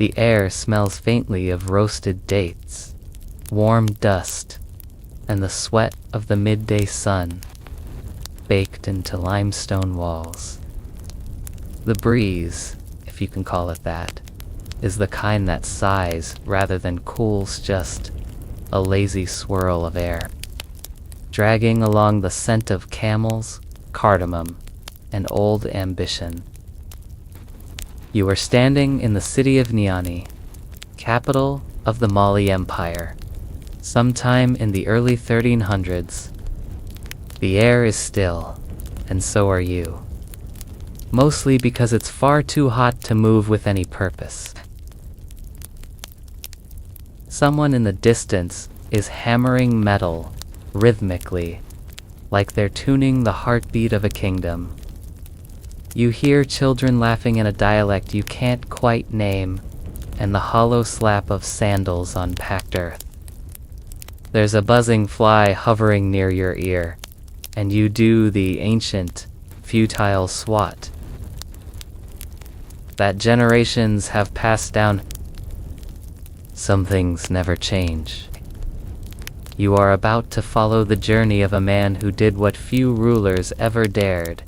The air smells faintly of roasted dates, warm dust, and the sweat of the midday sun, baked into limestone walls. The breeze, if you can call it that, is the kind that sighs rather than cools, just a lazy swirl of air, dragging along the scent of camels, cardamom, and old ambition. You are standing in the city of Niani, capital of the Mali Empire, sometime in the early 1300s. The air is still, and so are you. Mostly because it's far too hot to move with any purpose. Someone in the distance is hammering metal rhythmically, like they're tuning the heartbeat of a kingdom. You hear children laughing in a dialect you can't quite name, and the hollow slap of sandals on packed earth. There's a buzzing fly hovering near your ear, and you do the ancient, futile swat that generations have passed down. Some things never change. You are about to follow the journey of a man who did what few rulers ever dared.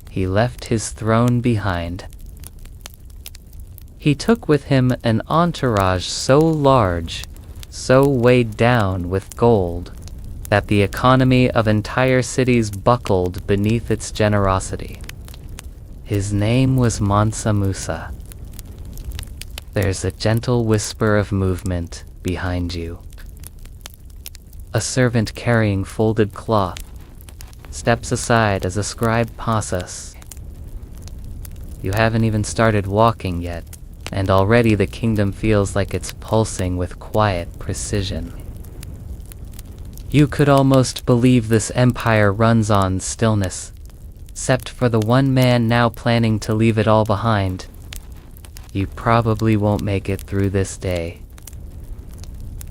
He left his throne behind. He took with him an entourage so large, so weighed down with gold, that the economy of entire cities buckled beneath its generosity. His name was Mansa Musa. There's a gentle whisper of movement behind you. A servant carrying folded cloth steps aside as a scribe passes. You haven't even started walking yet, and already the kingdom feels like it's pulsing with quiet precision. You could almost believe this empire runs on stillness, except for the one man now planning to leave it all behind. You probably won't make it through this day.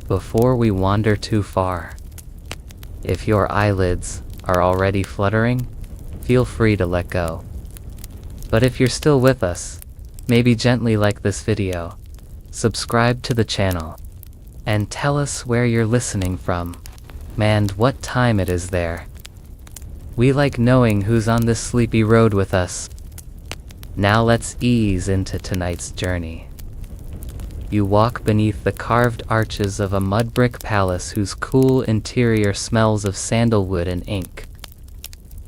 Before we wander too far, if your eyelids are already fluttering, feel free to let go. But if you're still with us, maybe gently like this video, subscribe to the channel, and tell us where you're listening from, and what time it is there. We like knowing who's on this sleepy road with us. Now let's ease into tonight's journey. You walk beneath the carved arches of a mud brick palace whose cool interior smells of sandalwood and ink.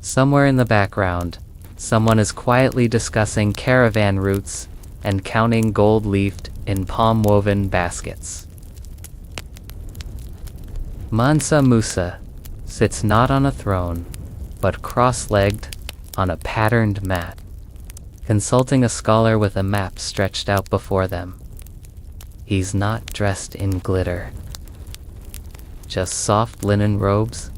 Somewhere in the background, someone is quietly discussing caravan routes and counting gold leafed in palm-woven baskets. Mansa Musa sits not on a throne, but cross-legged on a patterned mat, consulting a scholar with a map stretched out before them. He's not dressed in glitter, just soft linen robes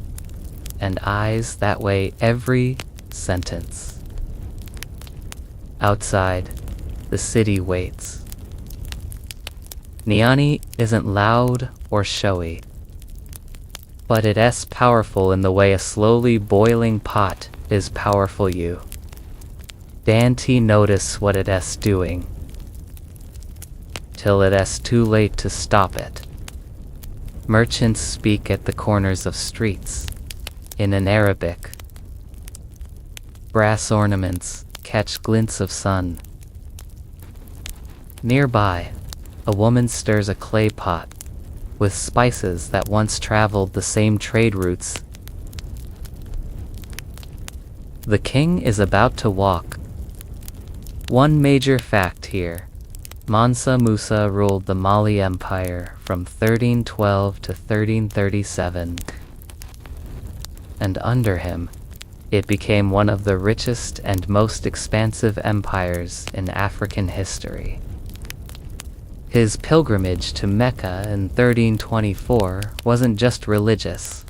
and eyes that weigh every sentence. Outside, the city waits. Niani isn't loud or showy, but it's powerful in the way a slowly boiling pot is powerful you. Dante notice what it's doing, till it's too late to stop it. Merchants speak at the corners of streets, in an Arabic. Brass ornaments catch glints of sun. Nearby, a woman stirs a clay pot with spices that once traveled the same trade routes. The king is about to walk. One major fact here: Mansa Musa ruled the Mali Empire from 1312 to 1337, and under him, it became one of the richest and most expansive empires in African history. His pilgrimage to Mecca in 1324 wasn't just religious.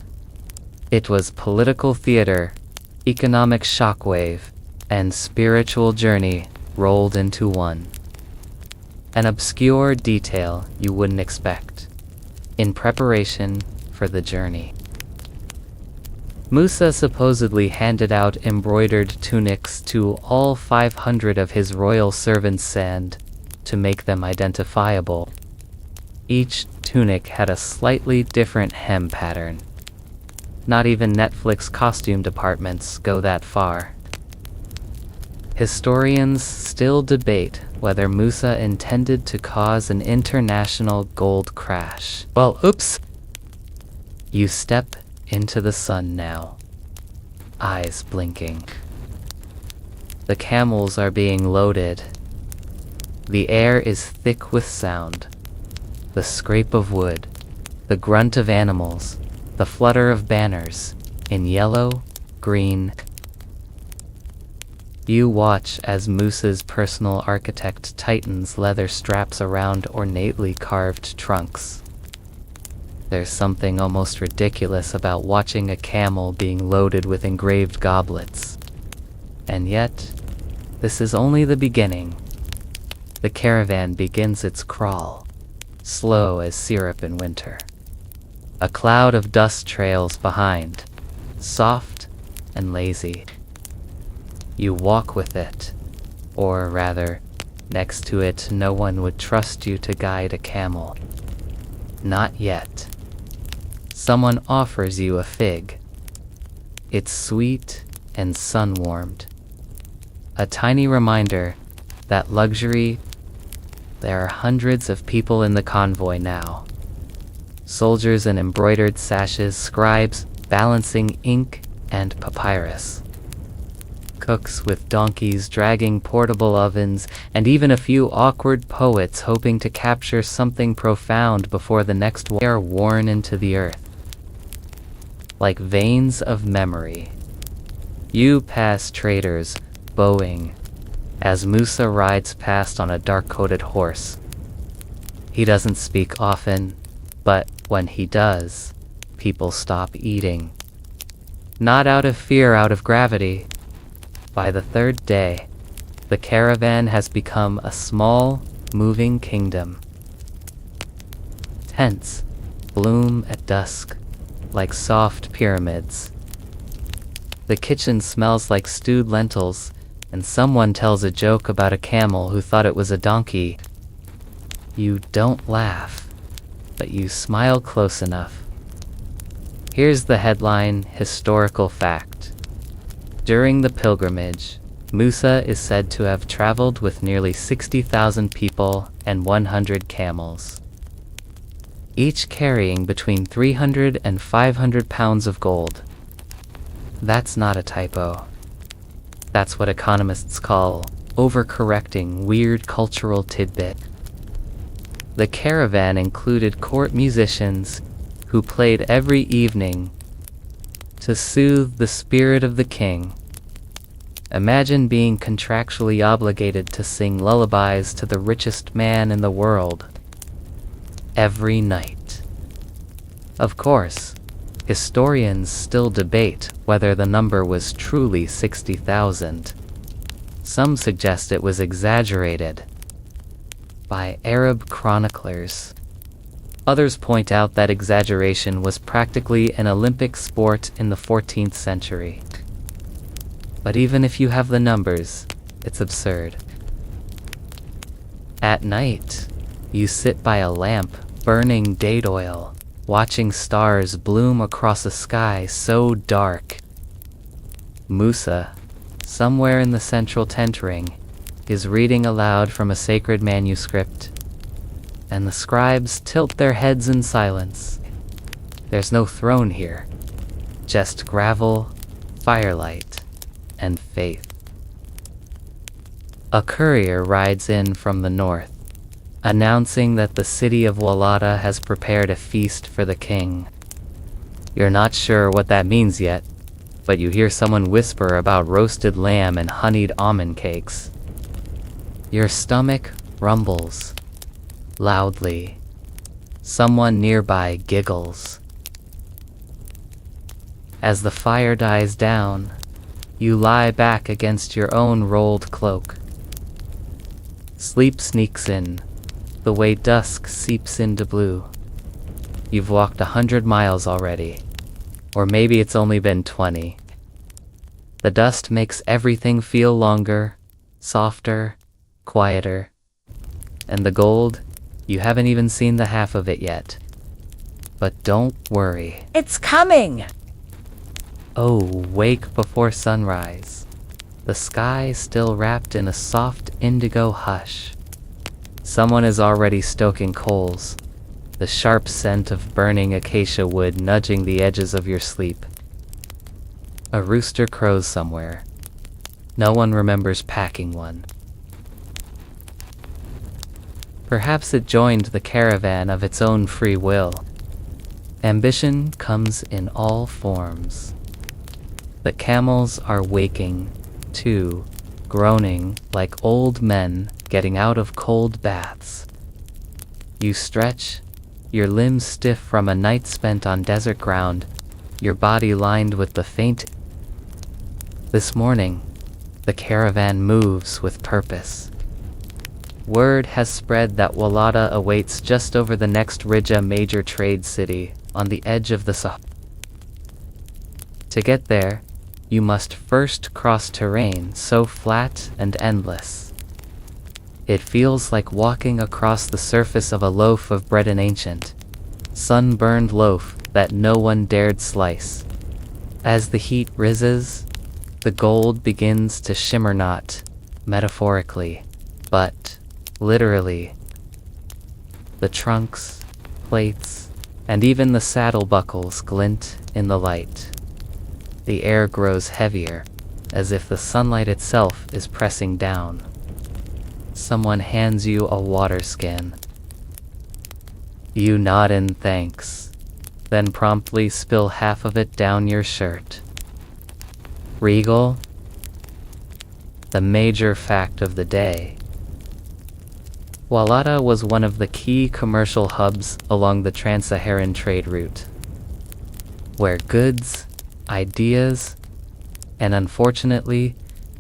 It was political theater, economic shockwave, and spiritual journey rolled into one. An obscure detail you wouldn't expect, in preparation for the journey. Musa supposedly handed out embroidered tunics to all 500 of his royal servants and to make them identifiable. Each tunic had a slightly different hem pattern. Not even Netflix costume departments go that far. Historians still debate whether Musa intended to cause an international gold crash. Well, oops! You step into the sun now, eyes blinking. The camels are being loaded. The air is thick with sound. The scrape of wood, the grunt of animals, the flutter of banners, in yellow, green. You watch as Musa's personal architect tightens leather straps around ornately carved trunks. There's something almost ridiculous about watching a camel being loaded with engraved goblets. And yet, this is only the beginning. The caravan begins its crawl, slow as syrup in winter. A cloud of dust trails behind, soft and lazy. You walk with it, or rather, next to it. No one would trust you to guide a camel. Not yet. Someone offers you a fig. It's sweet and sun-warmed. A tiny reminder that luxury. There are hundreds of people in the convoy now. Soldiers in embroidered sashes, scribes balancing ink and papyrus. Cooks with donkeys dragging portable ovens, and even a few awkward poets hoping to capture something profound before the next war. They are worn into the earth, like veins of memory. You pass traders, bowing, as Musa rides past on a dark-coated horse. He doesn't speak often, but when he does, people stop eating. Not out of fear, out of gravity. By the third day, the caravan has become a small, moving kingdom. Tents bloom at dusk, like soft pyramids. The kitchen smells like stewed lentils, and someone tells a joke about a camel who thought it was a donkey. You don't laugh, but you smile close enough. Here's the headline, historical fact. During the pilgrimage, Musa is said to have traveled with nearly 60,000 people and 100 camels, each carrying between 300 and 500 pounds of gold. That's not a typo. That's what economists call overcorrecting weird cultural tidbit. The caravan included court musicians who played every evening to soothe the spirit of the king. Imagine being contractually obligated to sing lullabies to the richest man in the world every night. Of course, historians still debate whether the number was truly 60,000. Some suggest it was exaggerated by Arab chroniclers. Others point out that exaggeration was practically an Olympic sport in the 14th century. But even if you have the numbers, it's absurd. At night, you sit by a lamp burning date oil, watching stars bloom across a sky so dark. Musa, somewhere in the central tent ring, is reading aloud from a sacred manuscript, and the scribes tilt their heads in silence. There's no throne here, just gravel, firelight, and faith. A courier rides in from the north, announcing that the city of Walata has prepared a feast for the king. You're not sure what that means yet, but you hear someone whisper about roasted lamb and honeyed almond cakes. Your stomach rumbles loudly. Someone nearby giggles. As the fire dies down, you lie back against your own rolled cloak. Sleep sneaks in, the way dusk seeps into blue. You've walked 100 miles already, or maybe it's only been 20. The dust makes everything feel longer, softer, quieter. And the gold, you haven't even seen the half of it yet. But don't worry. It's coming! Oh, wake before sunrise. The sky still wrapped in a soft indigo hush. Someone is already stoking coals, the sharp scent of burning acacia wood nudging the edges of your sleep. A rooster crows somewhere. No one remembers packing one. Perhaps it joined the caravan of its own free will. Ambition comes in all forms. The camels are waking, too, groaning like old men getting out of cold baths. You stretch, your limbs stiff from a night spent on desert ground, your body lined with the faint. This morning, the caravan moves with purpose. Word has spread that Walata awaits just over the next ridge, a major trade city on the edge of the Sahara. To get there, you must first cross terrain so flat and endless. It feels like walking across the surface of a loaf of bread, an ancient, sun-burned loaf that no one dared slice. As the heat rises, the gold begins to shimmer, not metaphorically, but literally. The trunks, plates, and even the saddle buckles glint in the light. The air grows heavier, as if the sunlight itself is pressing down. Someone hands you a water skin. You nod in thanks, then promptly spill half of it down your shirt. Regal? The major fact of the day. Walata was one of the key commercial hubs along the trans-Saharan trade route, where goods, ideas, and unfortunately,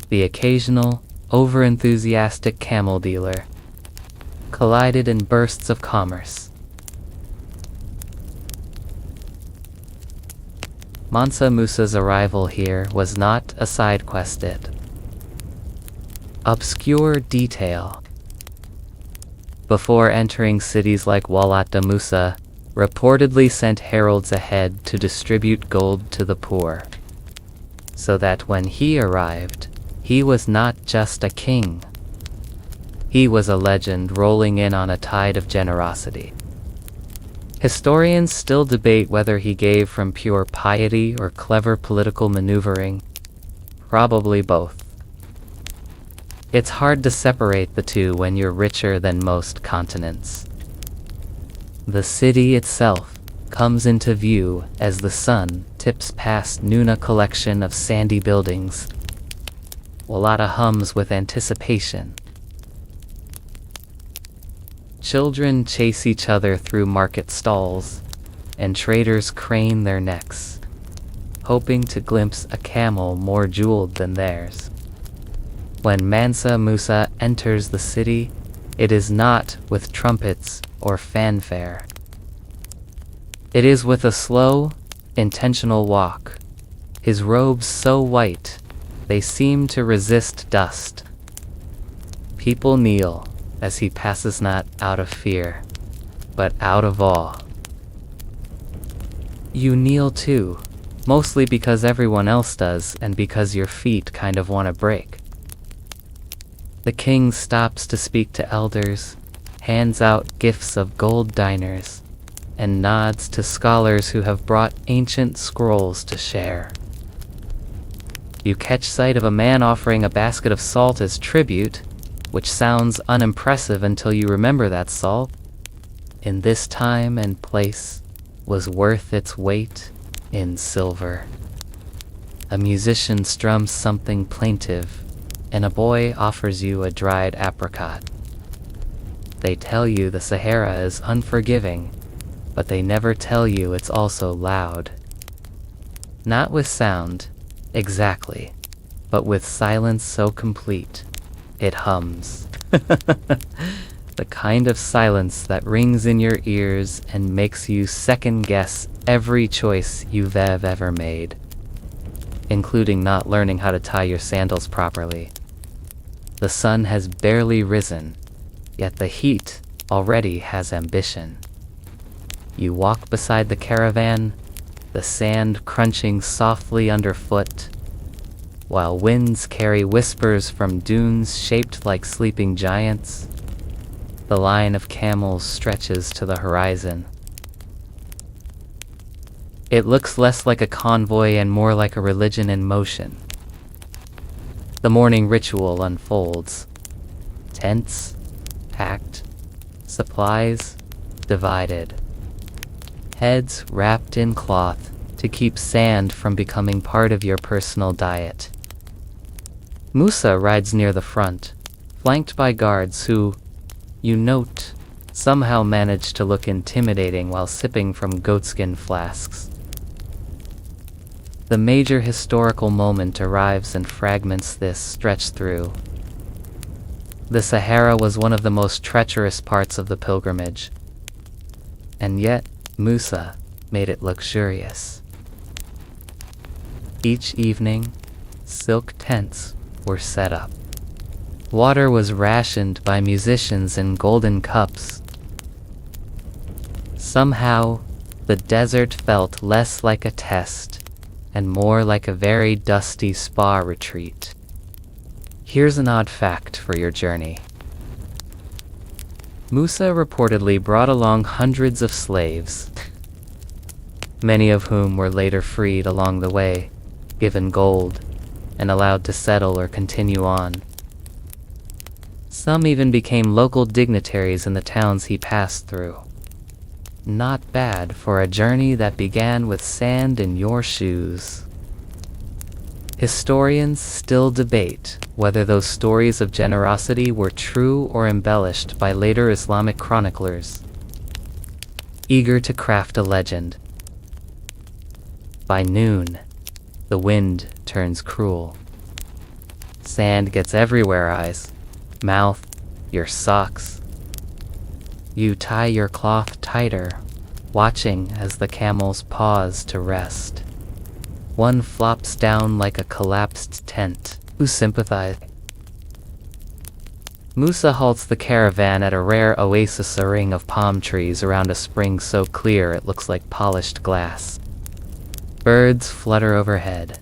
the occasional, over-enthusiastic camel dealer collided in bursts of commerce. Mansa Musa's arrival here was not a side-quested, obscure detail. Before entering cities like Walata, Musa reportedly sent heralds ahead to distribute gold to the poor, so that when he arrived, he was not just a king. He was a legend rolling in on a tide of generosity. Historians still debate whether he gave from pure piety or clever political maneuvering. Probably both. It's hard to separate the two when you're richer than most continents. The city itself comes into view as the sun tips past Nuna collection of sandy buildings. Walata hums with anticipation. Children chase each other through market stalls, and traders crane their necks, hoping to glimpse a camel more jeweled than theirs. When Mansa Musa enters the city, it is not with trumpets or fanfare. It is with a slow, intentional walk, his robes so white they seem to resist dust. People kneel as he passes, not out of fear, but out of awe. You kneel too, mostly because everyone else does and because your feet kind of want to break. The king stops to speak to elders, hands out gifts of gold diners, and nods to scholars who have brought ancient scrolls to share. You catch sight of a man offering a basket of salt as tribute, which sounds unimpressive until you remember that salt, in this time and place, was worth its weight in silver. A musician strums something plaintive, and a boy offers you a dried apricot. They tell you the Sahara is unforgiving, but they never tell you it's also loud. Not with sound, exactly, but with silence so complete, it hums. The kind of silence that rings in your ears and makes you second-guess every choice you've ever made, including not learning how to tie your sandals properly. The sun has barely risen, Yet the heat already has ambition. You walk beside the caravan, the sand crunching softly underfoot, while winds carry whispers from dunes shaped like sleeping giants. The line of camels stretches to the horizon. It looks less like a convoy and more like a religion in motion. The morning ritual unfolds. Tents packed, supplies divided, heads wrapped in cloth to keep sand from becoming part of your personal diet. Musa rides near the front, flanked by guards who, you note, somehow manage to look intimidating while sipping from goatskin flasks. The major historical moment arrives and fragments this stretch through. The Sahara was one of the most treacherous parts of the pilgrimage, and yet Musa made it luxurious. Each evening, silk tents were set up. Water was rationed by musicians in golden cups. Somehow, the desert felt less like a test and more like a very dusty spa retreat. Here's an odd fact for your journey. Musa reportedly brought along hundreds of slaves, many of whom were later freed along the way, given gold, and allowed to settle or continue on. Some even became local dignitaries in the towns he passed through. Not bad for a journey that began with sand in your shoes. Historians still debate whether those stories of generosity were true or embellished by later Islamic chroniclers, eager to craft a legend. By noon, the wind turns cruel. Sand gets everywhere: eyes, mouth, your socks. You tie your cloth tighter, watching as the camels pause to rest. One flops down like a collapsed tent. Who sympathize? Musa halts the caravan at a rare oasis, a ring of palm trees around a spring so clear it looks like polished glass. Birds flutter overhead.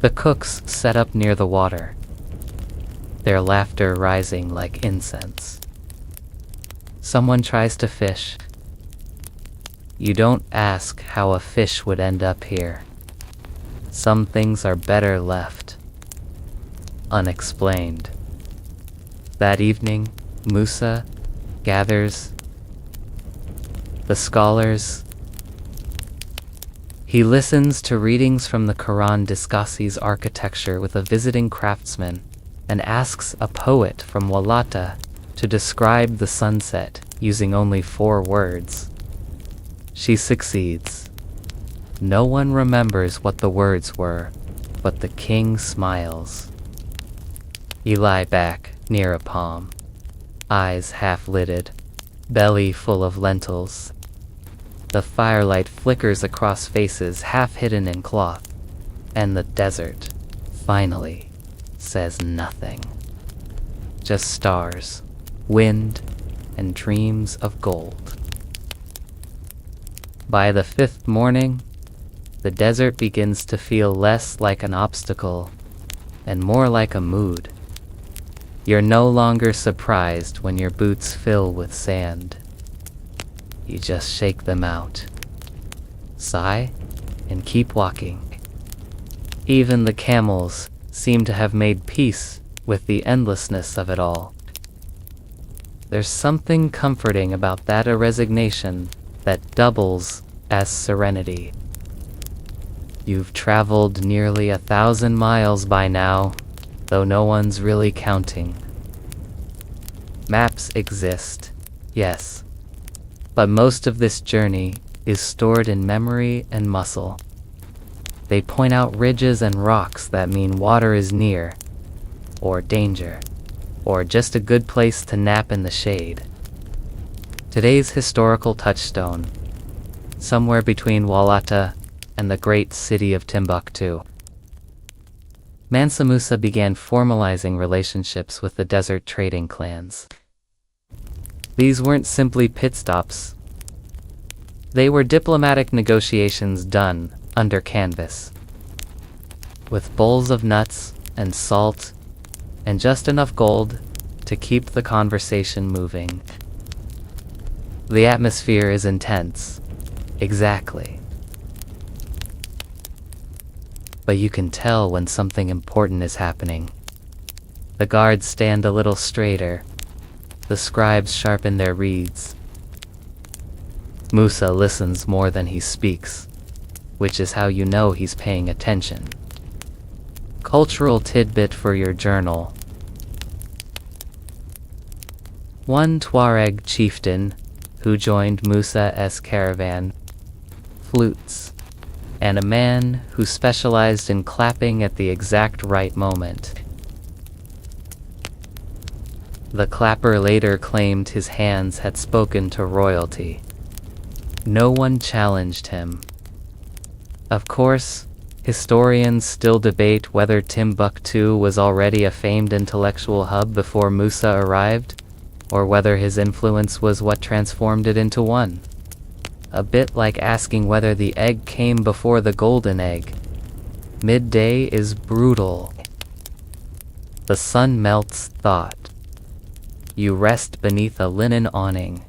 The cooks set up near the water, their laughter rising like incense. Someone tries to fish. You don't ask how a fish would end up here. Some things are better left unexplained. That evening, Musa gathers the scholars. He listens to readings from the Quran discusses architecture with a visiting craftsman and asks a poet from Walata to describe the sunset using only 4 words. She succeeds. No one remembers what the words were, but the king smiles. You lie back near a palm, eyes half-lidded, belly full of lentils. The firelight flickers across faces half hidden in cloth, and the desert, finally, says nothing. Just stars, wind, and dreams of gold. By the 5th morning, the desert begins to feel less like an obstacle and more like a mood. You're no longer surprised when your boots fill with sand. You just shake them out, sigh, and keep walking. Even the camels seem to have made peace with the endlessness of it all. There's something comforting about that, a resignation that doubles as serenity. You've traveled nearly 1,000 miles by now, though no one's really counting. Maps exist, yes, but most of this journey is stored in memory and muscle. They point out ridges and rocks that mean water is near, or danger, or just a good place to nap in the shade. Today's historical touchstone, somewhere between Walata and the great city of Timbuktu. Mansa Musa began formalizing relationships with the desert trading clans. These weren't simply pit stops. They were diplomatic negotiations done under canvas, with bowls of nuts and salt and just enough gold to keep the conversation moving. The atmosphere is intense. Exactly. But you can tell when something important is happening. The guards stand a little straighter. The scribes sharpen their reeds. Musa listens more than he speaks, which is how you know he's paying attention. Cultural tidbit for your journal. One Tuareg chieftain who joined Musa's caravan, flutes, and a man who specialized in clapping at the exact right moment. The clapper later claimed his hands had spoken to royalty. No one challenged him. Of course, historians still debate whether Timbuktu was already a famed intellectual hub before Musa arrived, or whether his influence was what transformed it into one. A bit like asking whether the egg came before the golden egg. Midday is brutal. The sun melts thought. You rest beneath a linen awning,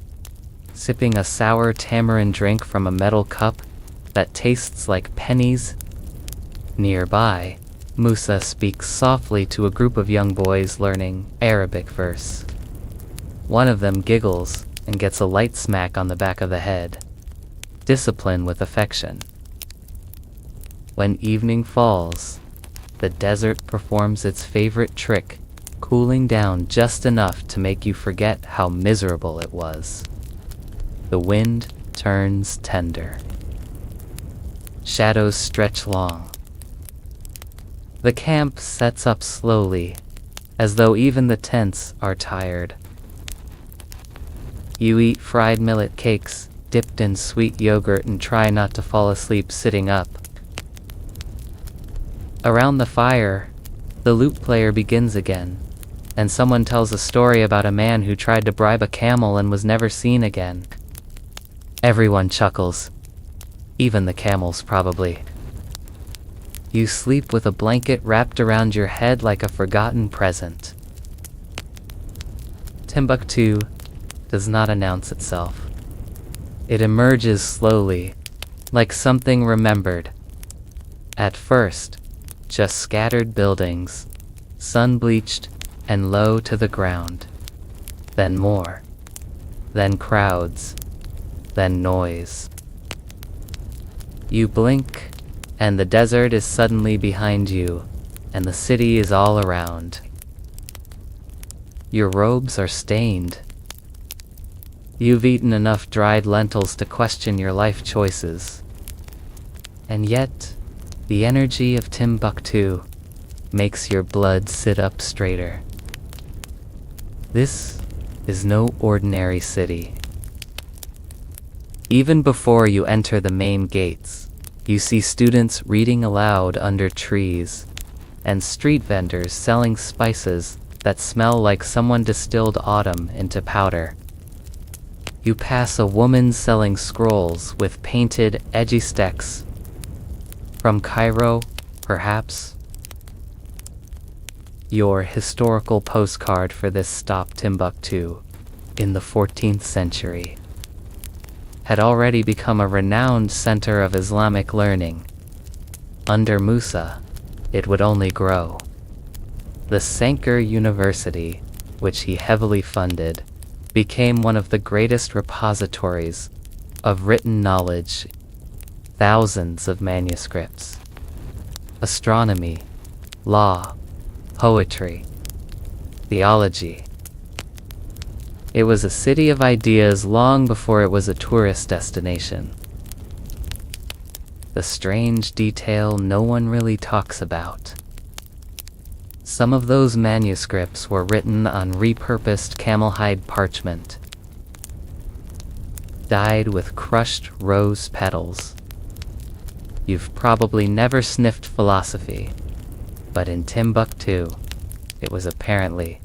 sipping a sour tamarind drink from a metal cup that tastes like pennies. Nearby, Musa speaks softly to a group of young boys learning Arabic verse. One of them giggles and gets a light smack on the back of the head. Discipline with affection. When evening falls, the desert performs its favorite trick, cooling down just enough to make you forget how miserable it was. The wind turns tender. Shadows stretch long. The camp sets up slowly, as though even the tents are tired. You eat fried millet cakes, dipped in sweet yogurt, and try not to fall asleep sitting up. Around the fire, the lute player begins again, and someone tells a story about a man who tried to bribe a camel and was never seen again. Everyone chuckles. Even the camels, probably. You sleep with a blanket wrapped around your head like a forgotten present. Timbuktu does not announce itself. It emerges slowly, like something remembered. At first, just scattered buildings, sun-bleached and low to the ground. Then more. Then crowds. Then noise. You blink, and the desert is suddenly behind you, and the city is all around. Your robes are stained. You've eaten enough dried lentils to question your life choices. And yet, the energy of Timbuktu makes your blood sit up straighter. This is no ordinary city. Even before you enter the main gates, you see students reading aloud under trees, and street vendors selling spices that smell like someone distilled autumn into powder. You pass a woman selling scrolls with painted, edgy steks. From Cairo, perhaps. Your historical postcard for this stop, Timbuktu, in the 14th century, had already become a renowned center of Islamic learning. Under Musa, it would only grow. The Sankar University, which he heavily funded, became one of the greatest repositories of written knowledge. Thousands of manuscripts. Astronomy, law, poetry, theology. It was a city of ideas long before it was a tourist destination. The strange detail no one really talks about. Some of those manuscripts were written on repurposed camel hide parchment, dyed with crushed rose petals. You've probably never sniffed philosophy, But in Timbuktu, it was apparently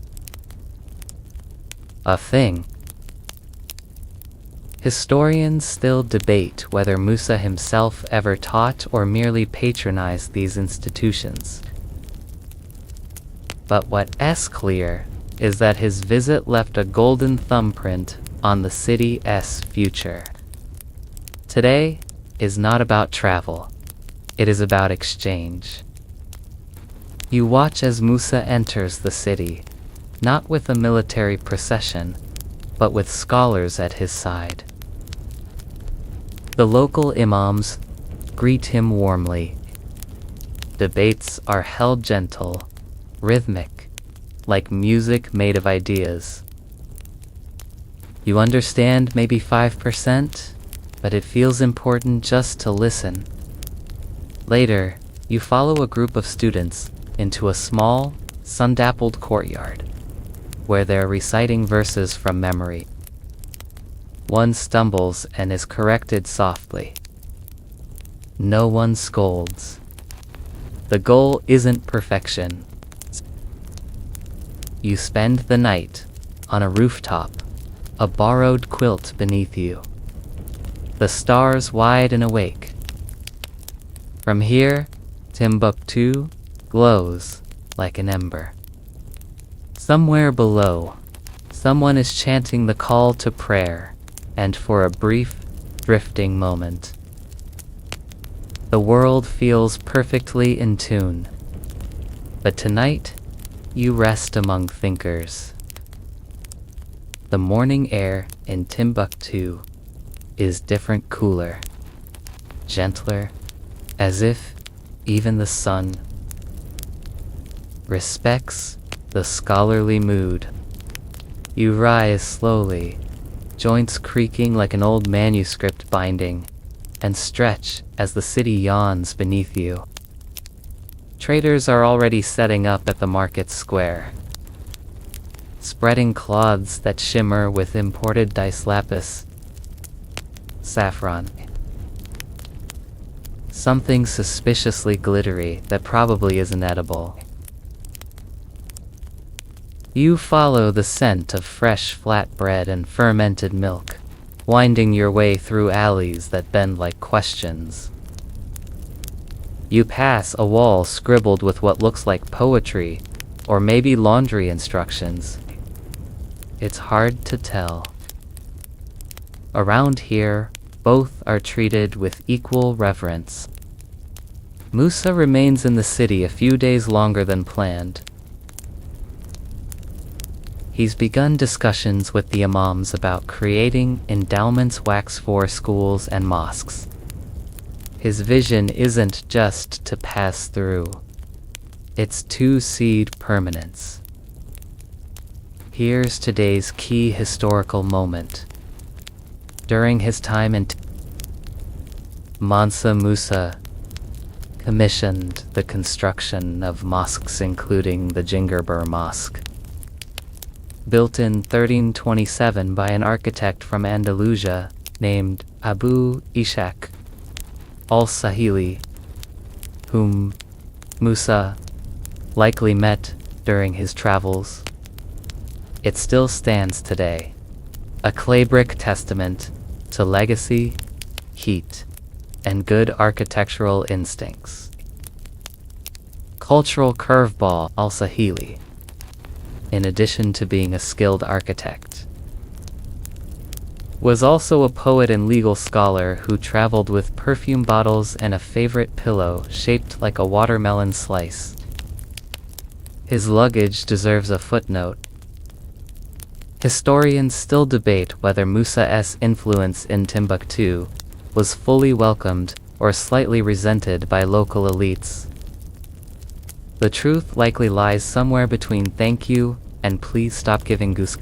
a thing. Historians still debate whether Musa himself ever taught or merely patronized these institutions. But what's clear is that his visit left a golden thumbprint on the city's future. Today is not about travel, it is about exchange. You watch as Musa enters the city, not with a military procession, but with scholars at his side. The local imams greet him warmly. Debates are held gentle, rhythmic, like music made of ideas. You understand maybe 5%, but it feels important just to listen. Later, you follow a group of students into a small, sun-dappled courtyard, where they're reciting verses from memory. One stumbles and is corrected softly. No one scolds. The goal isn't perfection. You spend the night on a rooftop, a borrowed quilt beneath you. The stars wide and awake. From here, Timbuktu glows like an ember. Somewhere below, someone is chanting the call to prayer, and for a brief, drifting moment, the world feels perfectly in tune. But tonight, you rest among thinkers. The morning air in Timbuktu is different, cooler, gentler, as if even the sun respects the scholarly mood. You rise slowly, joints creaking like an old manuscript binding, and stretch as the city yawns beneath you. Traders are already setting up at the market square, spreading cloths that shimmer with imported dice lapis, saffron, something suspiciously glittery that probably isn't edible. You follow the scent of fresh flatbread and fermented milk, winding your way through alleys that bend like questions. You pass a wall scribbled with what looks like poetry, or maybe laundry instructions. It's hard to tell. Around here, both are treated with equal reverence. Musa remains in the city a few days longer than planned. He's begun discussions with the imams about creating endowments wax for schools and mosques. His vision isn't just to pass through, it's to seed permanence. Here's today's key historical moment. During his time in Mansa Musa commissioned the construction of mosques, including the Jingerbur Mosque, built in 1327 by an architect from Andalusia named Abu Ishaq al-Sahili, whom Musa likely met during his travels. It still stands today, a clay brick testament to legacy, heat, and good architectural instincts. Cultural curveball al-Sahili, in addition to being a skilled architect, was also a poet and legal scholar who traveled with perfume bottles and a favorite pillow shaped like a watermelon slice. His luggage deserves a footnote. Historians still debate whether Musa's influence in Timbuktu was fully welcomed or slightly resented by local elites. The truth likely lies somewhere between thank you and please stop giving goose.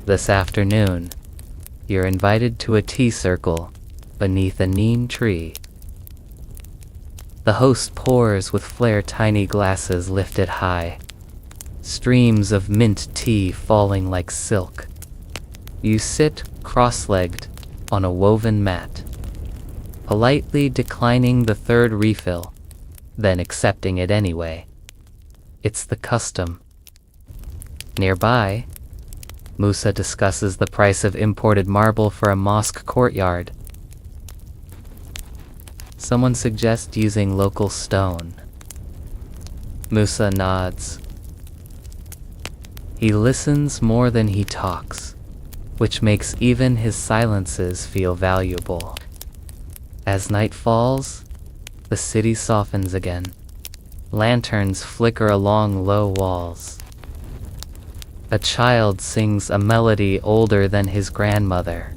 This afternoon, you're invited to a tea circle beneath a neem tree. The host pours with flared tiny glasses lifted high, streams of mint tea falling like silk. You sit cross-legged on a woven mat, politely declining the third refill, then accepting it anyway. It's the custom. Nearby, Musa discusses the price of imported marble for a mosque courtyard. Someone suggests using local stone. Musa nods. He listens more than he talks, which makes even his silences feel valuable. As night falls, the city softens again. Lanterns flicker along low walls. A child sings a melody older than his grandmother.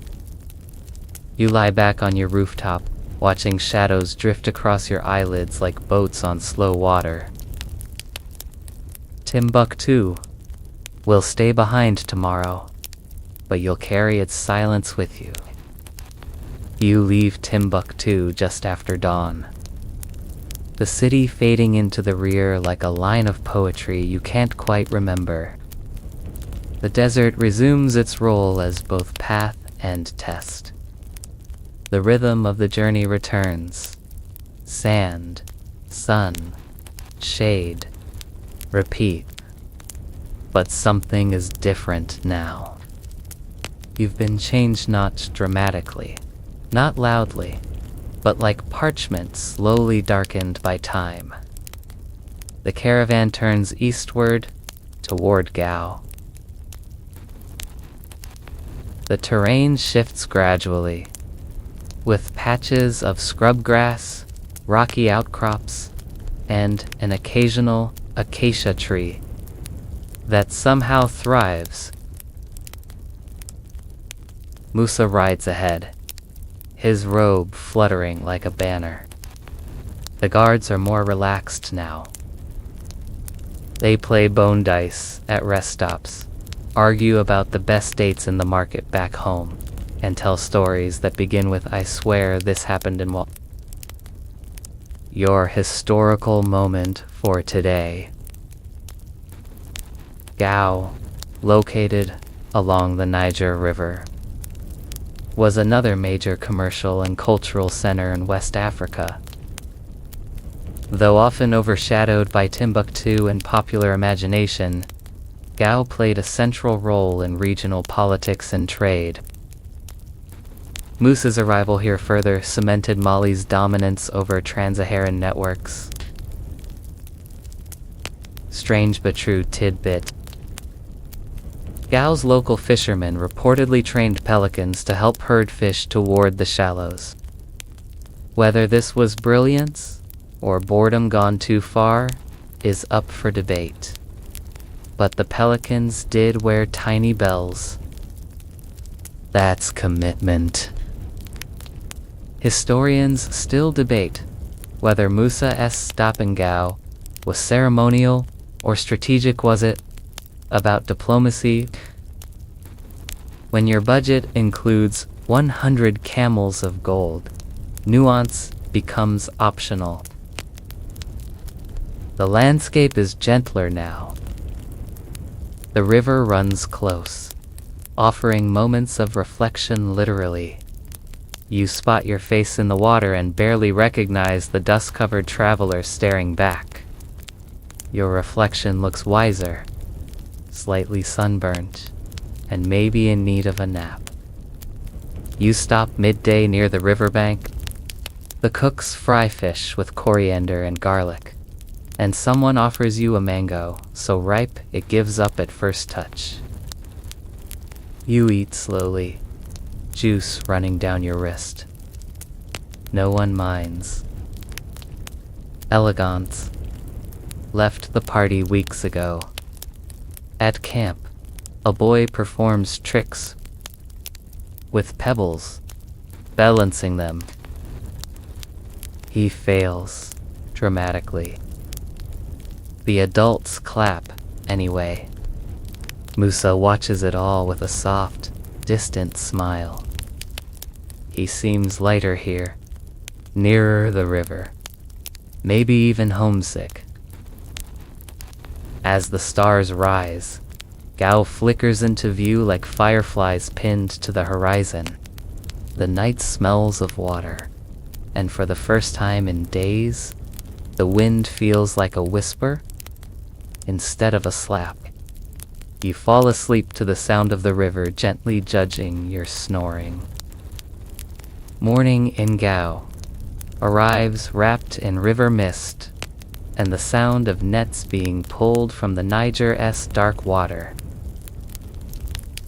You lie back on your rooftop, watching shadows drift across your eyelids like boats on slow water. Timbuktu will stay behind tomorrow, but you'll carry its silence with you. You leave Timbuktu just after dawn. The city fading into the rear like a line of poetry you can't quite remember. The desert resumes its role as both path and test. The rhythm of the journey returns. Sand, sun, shade, repeat. But something is different now. You've been changed not dramatically, not loudly, but like parchment slowly darkened by time. The caravan turns eastward toward Gao. The terrain shifts gradually, with patches of scrub grass, rocky outcrops, and an occasional acacia tree that somehow thrives. Musa rides ahead, his robe fluttering like a banner. The guards are more relaxed now. They play bone dice at rest stops, argue about the best dates in the market back home, and tell stories that begin with "I swear this happened in Wal." Your historical moment for today. Gao, located along the Niger River, was another major commercial and cultural center in West Africa. Though often overshadowed by Timbuktu and popular imagination, Gao played a central role in regional politics and trade. Musa's arrival here further cemented Mali's dominance over trans-Saharan networks. Strange but true tidbit. Gao's local fishermen reportedly trained pelicans to help herd fish toward the shallows. Whether this was brilliance or boredom gone too far is up for debate. But the pelicans did wear tiny bells. That's commitment. Historians still debate whether Musa's stop in Gao was ceremonial or strategic. Was it about diplomacy? When your budget includes 100 camels of gold, nuance becomes optional. The landscape is gentler now. The river runs close, offering moments of reflection literally. You spot your face in the water and barely recognize the dust-covered traveler staring back. Your reflection looks wiser, slightly sunburnt, and maybe in need of a nap. You stop midday near the riverbank. The cooks fry fish with coriander and garlic, and someone offers you a mango, so ripe it gives up at first touch. You eat slowly, juice running down your wrist. No one minds. Elegance left the party weeks ago. At camp, a boy performs tricks with pebbles, balancing them. He fails dramatically. The adults clap anyway. Musa watches it all with a soft, distant smile. He seems lighter here, nearer the river, maybe even homesick. As the stars rise, Gao flickers into view like fireflies pinned to the horizon. The night smells of water, and for the first time in days, The wind feels like a whisper instead of a slap. You fall asleep to the sound of the river gently judging your snoring. Morning in Gao arrives wrapped in river mist and the sound of nets being pulled from the Niger's dark water.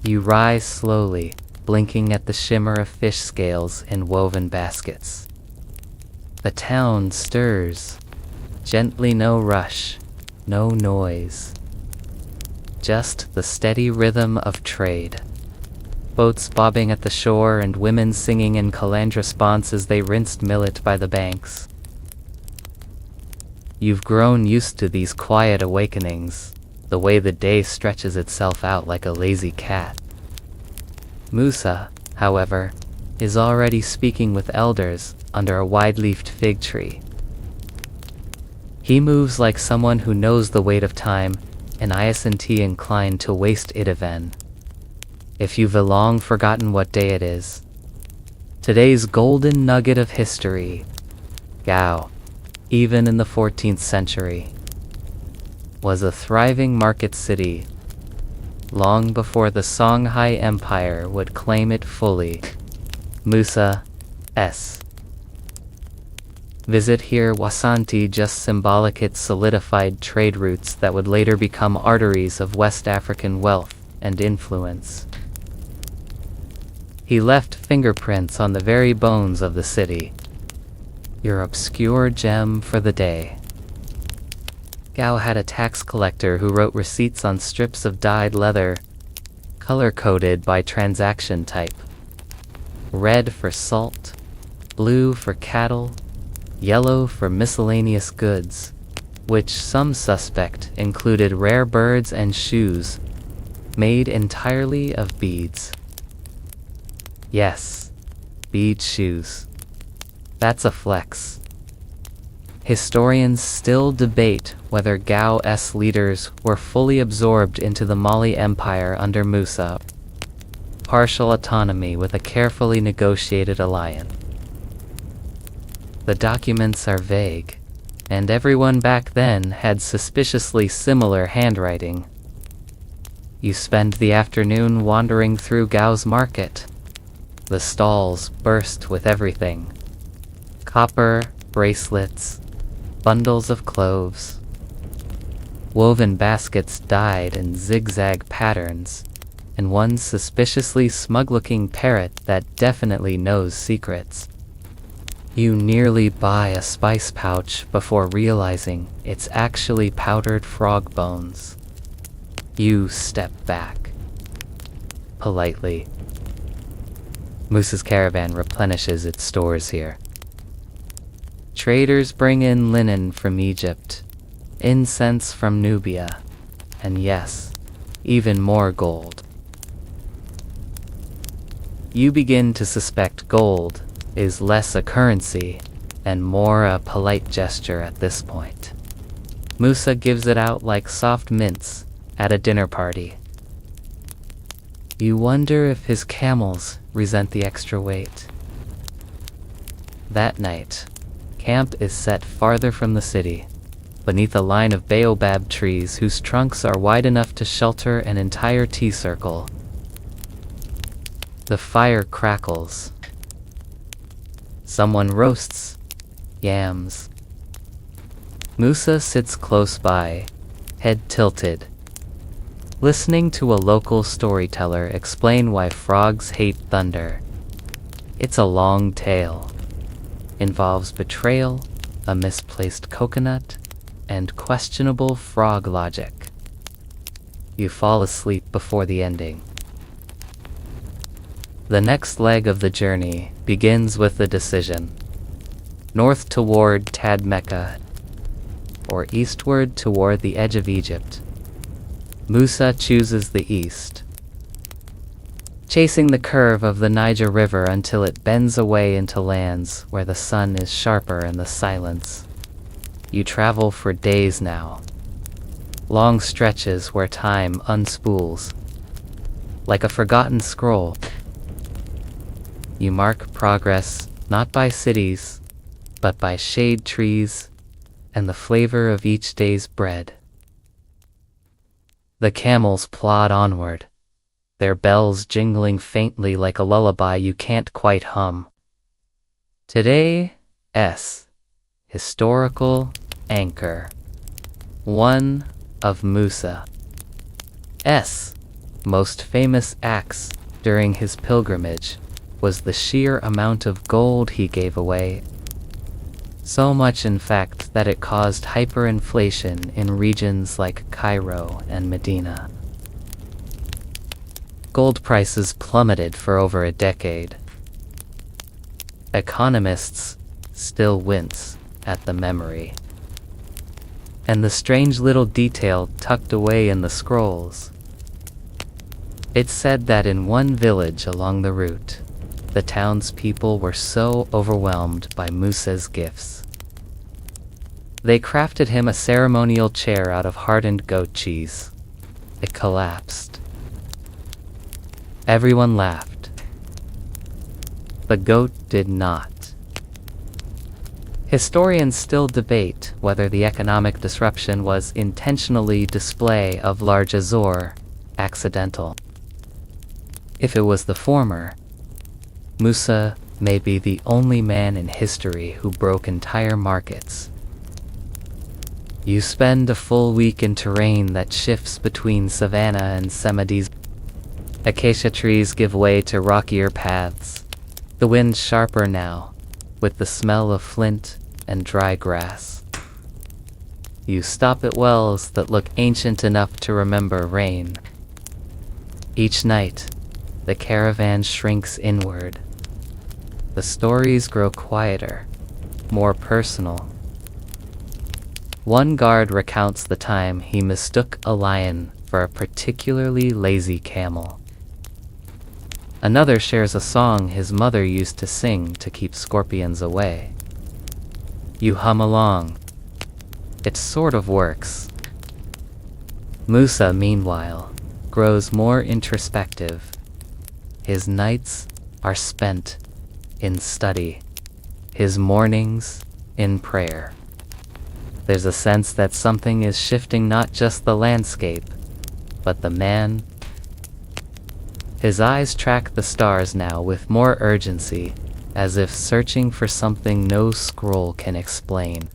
You rise slowly, blinking at the shimmer of fish scales in woven baskets. The town stirs, gently, no rush, no noise. Just the steady rhythm of trade. Boats bobbing at the shore and women singing in calandra sponse as they rinsed millet by the banks. You've grown used to these quiet awakenings, the way the day stretches itself out like a lazy cat. Musa, however, is already speaking with elders under a wide-leafed fig tree. He moves like someone who knows the weight of time and isn't inclined to waste it even. If you've long forgotten what day it is, today's golden nugget of history, Gao, even in the 14th century, was a thriving market city long before the Songhai Empire would claim it fully. Musa S. Visit here Wasanti just symbolic it solidified trade routes that would later become arteries of West African wealth and influence. He left fingerprints on the very bones of the city. Your obscure gem for the day. Gao had a tax collector who wrote receipts on strips of dyed leather, color-coded by transaction type. Red for salt, blue for cattle, yellow for miscellaneous goods, which some suspect included rare birds and shoes, made entirely of beads. Yes, bead shoes. That's a flex. Historians still debate whether Gao's leaders were fully absorbed into the Mali Empire under Musa. Partial autonomy with a carefully negotiated alliance. The documents are vague, and everyone back then had suspiciously similar handwriting. You spend the afternoon wandering through Gao's market. The stalls burst with everything. Copper, bracelets, bundles of cloves. Woven baskets dyed in zigzag patterns, and one suspiciously smug-looking parrot that definitely knows secrets. You nearly buy a spice pouch before realizing it's actually powdered frog bones. You step back. Politely. Musa's caravan replenishes its stores here. Traders bring in linen from Egypt, incense from Nubia, and yes, even more gold. You begin to suspect gold is less a currency and more a polite gesture at this point. Musa gives it out like soft mints at a dinner party. You wonder if his camels resent the extra weight. That night, camp is set farther from the city, beneath a line of baobab trees whose trunks are wide enough to shelter an entire tea circle. The fire crackles. Someone roasts yams. Musa sits close by, head tilted, listening to a local storyteller explain why frogs hate thunder. It's a long tale. Involves betrayal, a misplaced coconut, and questionable frog logic. You fall asleep before the ending. The next leg of the journey begins with the decision. North toward Tad Mecca, or eastward toward the edge of Egypt. Musa chooses the east, chasing the curve of the Niger River until it bends away into lands where the sun is sharper in the silence. You travel for days now, long stretches where time unspools. Like a forgotten scroll, you mark progress not by cities, but by shade trees, and the flavor of each day's bread. The camels plod onward, their bells jingling faintly like a lullaby you can't quite hum. Today's historical anchor, one of Musa's most famous acts during his pilgrimage, was the sheer amount of gold he gave away. So much, in fact, that it caused hyperinflation in regions like Cairo and Medina. Gold prices plummeted for over a decade. Economists still wince at the memory. And the strange little detail tucked away in the scrolls. It's said that in one village along the route, the townspeople were so overwhelmed by Musa's gifts. They crafted him a ceremonial chair out of hardened goat cheese. It collapsed. Everyone laughed. The goat did not. Historians still debate whether the economic disruption was intentionally display of largesse or accidental. If it was the former, Musa may be the only man in history who broke entire markets. You spend a full week in terrain that shifts between savanna and Semades. Acacia trees give way to rockier paths, the wind sharper now, with the smell of flint and dry grass. You stop at wells that look ancient enough to remember rain. Each night, the caravan shrinks inward. The stories grow quieter, more personal. One guard recounts the time he mistook a lion for a particularly lazy camel. Another shares a song his mother used to sing to keep scorpions away. You hum along. It sort of works. Musa, meanwhile, grows more introspective. His nights are spent in study, his mornings in prayer. There's a sense that something is shifting, not just the landscape, but the man. His eyes track the stars now with more urgency, as if searching for something no scroll can explain.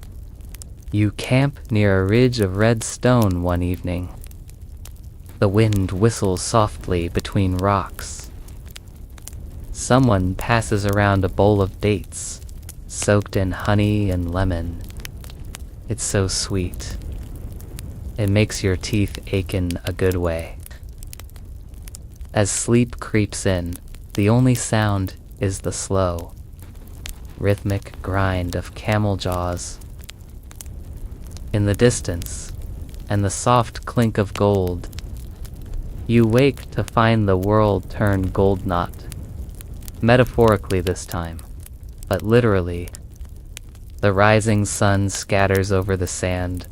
You camp near a ridge of red stone one evening. The wind whistles softly between rocks. Someone passes around a bowl of dates, soaked in honey and lemon. It's so sweet. It makes your teeth ache in a good way. As sleep creeps in, the only sound is the slow, rhythmic grind of camel jaws. In the distance, and the soft clink of gold, you wake to find the world turn gold not. Metaphorically this time, but literally. The rising sun scatters over the sand,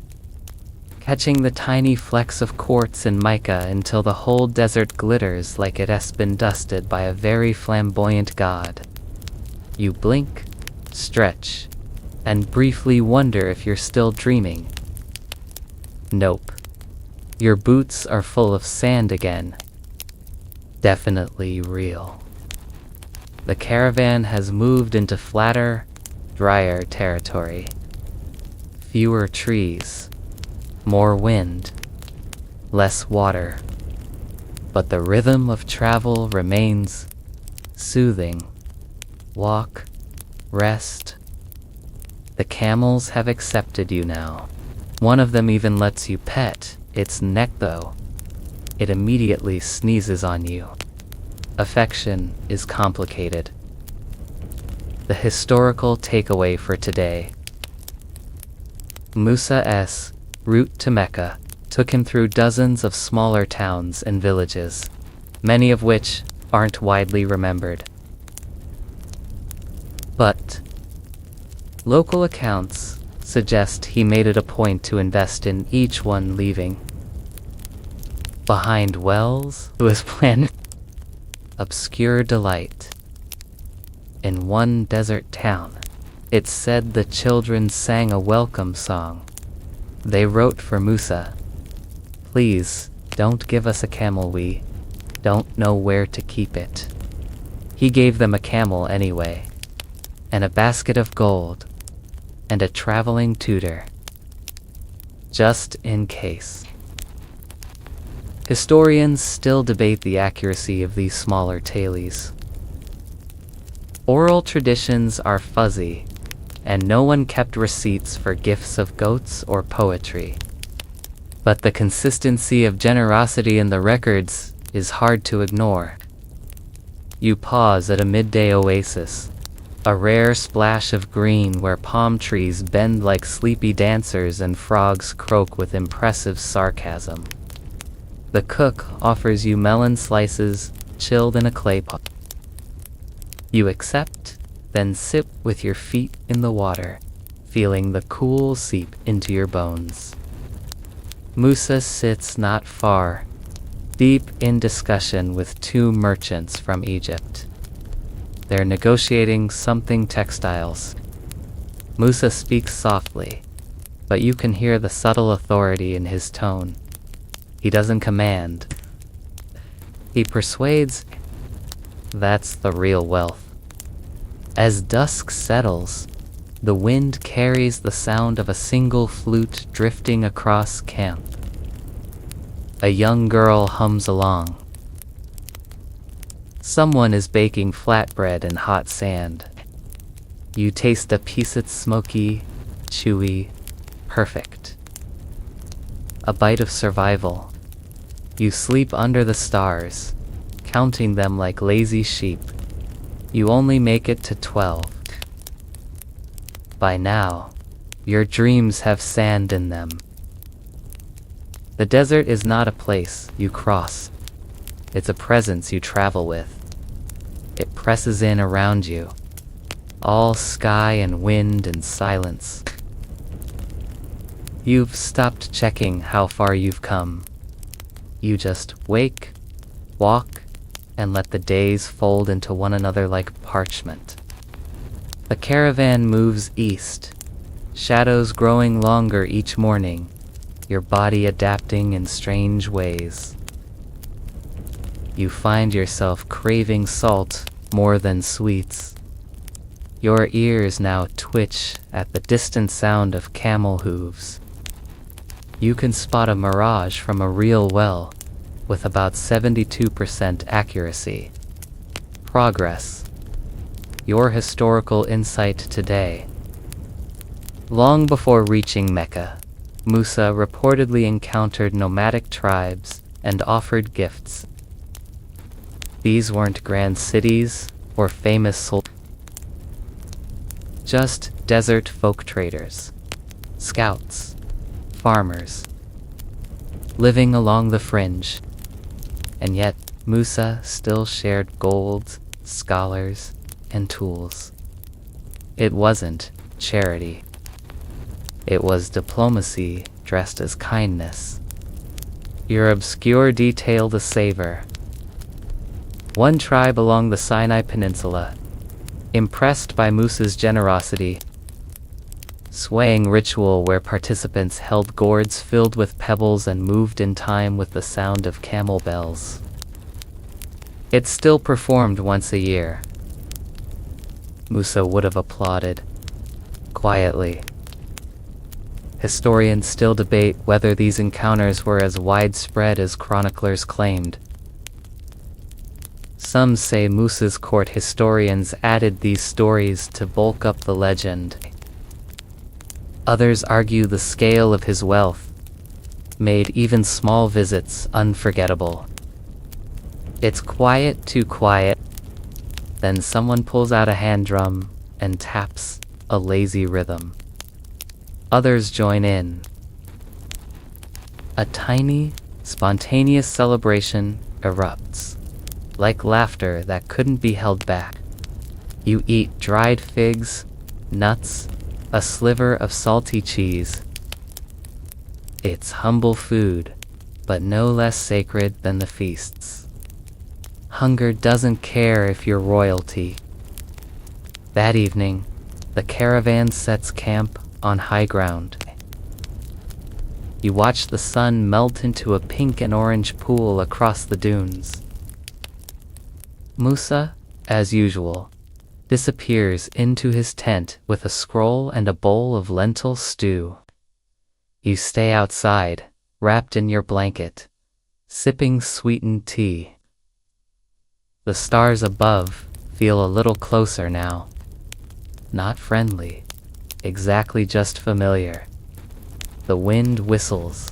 catching the tiny flecks of quartz and mica until the whole desert glitters like it has been dusted by a very flamboyant god. You blink, stretch, and briefly wonder if you're still dreaming. Nope. Your boots are full of sand again. Definitely real. The caravan has moved into flatter, drier territory. Fewer trees, more wind, less water. But the rhythm of travel remains soothing. Walk, rest. The camels have accepted you now. One of them even lets you pet its neck, though. It immediately sneezes on you. Affection is complicated. The historical takeaway for today. Musa's route to Mecca took him through dozens of smaller towns and villages, many of which aren't widely remembered. But local accounts suggest he made it a point to invest in each one leaving. Behind wells was planned obscure delight. In one desert town, It said the children sang a welcome song. They wrote for Musa, "Please, don't give us a camel, we don't know where to keep it." He gave them a camel anyway, and a basket of gold, and a traveling tutor, just in case. Historians still debate the accuracy of these smaller tales. Oral traditions are fuzzy, and no one kept receipts for gifts of goats or poetry. But the consistency of generosity in the records is hard to ignore. You pause at a midday oasis, a rare splash of green where palm trees bend like sleepy dancers and frogs croak with impressive sarcasm. The cook offers you melon slices chilled in a clay pot. You accept, then sip with your feet in the water, feeling the cool seep into your bones. Musa sits not far, deep in discussion with two merchants from Egypt. They're negotiating something textiles. Musa speaks softly, but you can hear the subtle authority in his tone. He doesn't command. He persuades. That's the real wealth. As dusk settles, the wind carries the sound of a single flute drifting across camp. A young girl hums along. Someone is baking flatbread in hot sand. You taste a piece. It's smoky, chewy, perfect. A bite of survival. You sleep under the stars, counting them like lazy sheep. You only make it to 12. By now, your dreams have sand in them. The desert is not a place you cross. It's a presence you travel with. It presses in around you, all sky and wind and silence. You've stopped checking how far you've come. You just wake, walk, and let the days fold into one another like parchment. The caravan moves east, shadows growing longer each morning, your body adapting in strange ways. You find yourself craving salt more than sweets. Your ears now twitch at the distant sound of camel hooves. You can spot a mirage from a real well with about 72% accuracy. Progress. Your historical insight today. Long before reaching Mecca, Musa reportedly encountered nomadic tribes and offered gifts. These weren't grand cities or famous just desert folk traders, scouts, farmers, living along the fringe. And yet, Musa still shared gold, scholars, and tools. It wasn't charity. It was diplomacy dressed as kindness. Your obscure detail to savor. One tribe along the Sinai Peninsula, impressed by Musa's generosity, swaying ritual where participants held gourds filled with pebbles and moved in time with the sound of camel bells. It's still performed once a year. Musa would have applauded, quietly. Historians still debate whether these encounters were as widespread as chroniclers claimed. Some say Musa's court historians added these stories to bulk up the legend. Others argue the scale of his wealth made even small visits unforgettable. It's quiet, too quiet. Then someone pulls out a hand drum and taps a lazy rhythm. Others join in. A tiny, spontaneous celebration erupts, like laughter that couldn't be held back. You eat dried figs, nuts, a sliver of salty cheese. It's humble food, but no less sacred than the feasts. Hunger doesn't care if you're royalty. That evening, The caravan sets camp on high ground. You watch the sun melt into a pink and orange pool across the dunes. Musa, as usual, disappears into his tent with a scroll and a bowl of lentil stew. You stay outside, wrapped in your blanket, sipping sweetened tea. The stars above feel a little closer now. Not friendly, exactly just familiar. The wind whistles.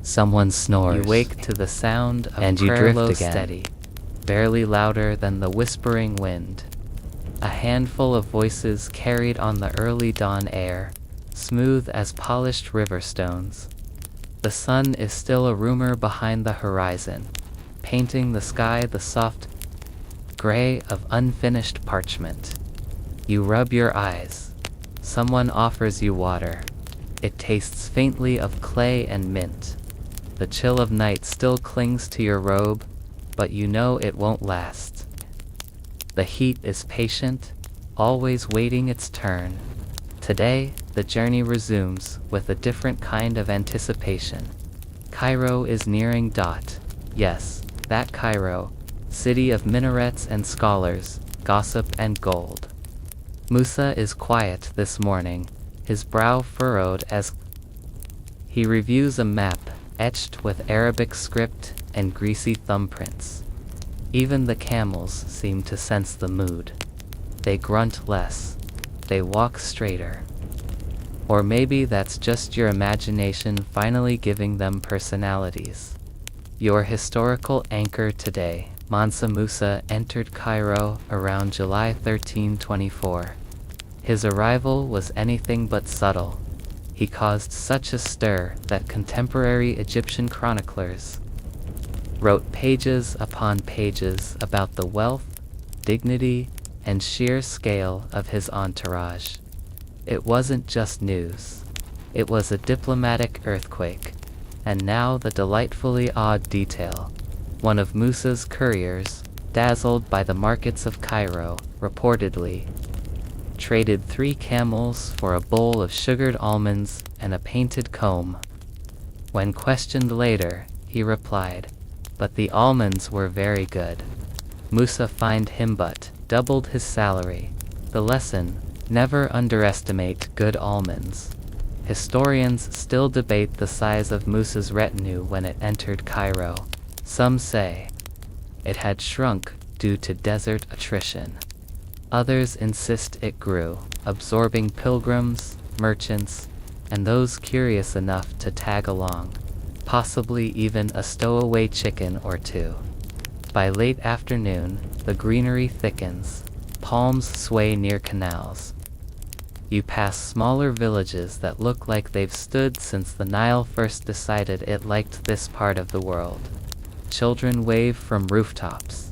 Someone snores. You wake to the sound of and you drift again, steady, barely louder than the whispering wind. A handful of voices carried on the early dawn air, smooth as polished river stones. The sun is still a rumor behind the horizon, painting the sky the soft gray of unfinished parchment. You rub your eyes. Someone offers you water. It tastes faintly of clay and mint. The chill of night still clings to your robe, but you know it won't last. The heat is patient, always waiting its turn. Today, the journey resumes with a different kind of anticipation. Cairo is nearing dot. Yes, that Cairo, city of minarets and scholars, gossip and gold. Musa is quiet this morning, his brow furrowed as he reviews a map etched with Arabic script and greasy thumbprints. Even the camels seem to sense the mood. They grunt less. They walk straighter. Or maybe that's just your imagination finally giving them personalities. Your historical anchor today, Mansa Musa, entered Cairo around July 1324. His arrival was anything but subtle. He caused such a stir that contemporary Egyptian chroniclers wrote pages upon pages about the wealth, dignity, and sheer scale of his entourage. It wasn't just news. It was a diplomatic earthquake. And now the delightfully odd detail. One of Musa's couriers, dazzled by the markets of Cairo, reportedly traded 3 camels for a bowl of sugared almonds and a painted comb. When questioned later, he replied, "But the almonds were very good." Musa fined him but doubled his salary. The lesson: never underestimate good almonds. Historians still debate the size of Musa's retinue when it entered Cairo. Some say it had shrunk due to desert attrition. Others insist it grew, absorbing pilgrims, merchants, and those curious enough to tag along, possibly even a stowaway chicken or two. By late afternoon, the greenery thickens. Palms sway near canals. You pass smaller villages that look like they've stood since the Nile first decided it liked this part of the world. Children wave from rooftops.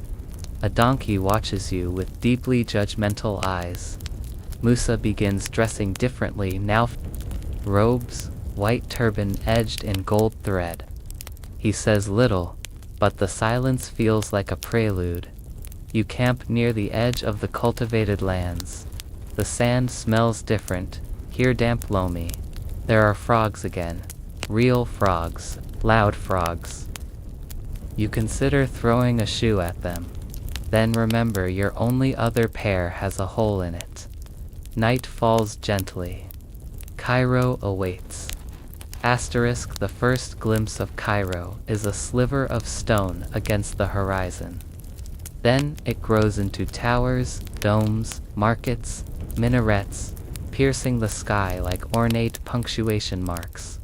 A donkey watches you with deeply judgmental eyes. Musa begins dressing differently now. Robes, white turban edged in gold thread. He says little, but the silence feels like a prelude. You camp near the edge of the cultivated lands. The sand smells different, here damp loamy. There are frogs again. Real frogs, loud frogs. You consider throwing a shoe at them. Then remember your only other pair has a hole in it. Night falls gently. Cairo awaits. Asterisk: the first glimpse of Cairo is a sliver of stone against the horizon. Then it grows into towers, domes, markets, minarets, piercing the sky like ornate punctuation marks.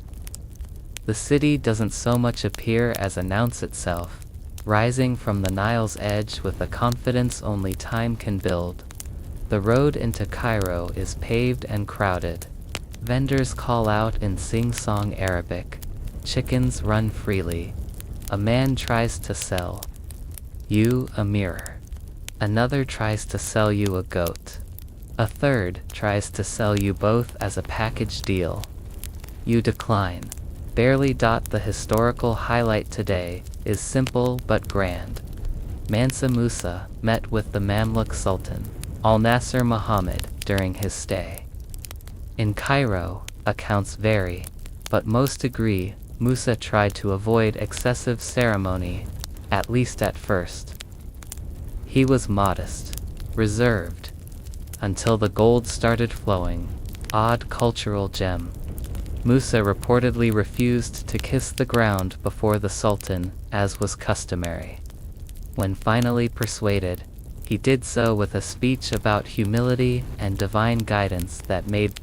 The city doesn't so much appear as announce itself, rising from the Nile's edge with a confidence only time can build. The road into Cairo is paved and crowded. Vendors call out in sing-song Arabic. Chickens run freely. A man tries to sell you a mirror. Another tries to sell you a goat. A third tries to sell you both as a package deal. You decline. Barely. The historical highlight today is simple but grand. Mansa Musa met with the Mamluk Sultan. Al-Nasser Muhammad during his stay. In Cairo, accounts vary, but most agree Musa tried to avoid excessive ceremony, at least at first. He was modest, reserved, until the gold started flowing. Odd cultural gem. Musa reportedly refused to kiss the ground before the Sultan, as was customary. When finally persuaded, he did so with a speech about humility and divine guidance that made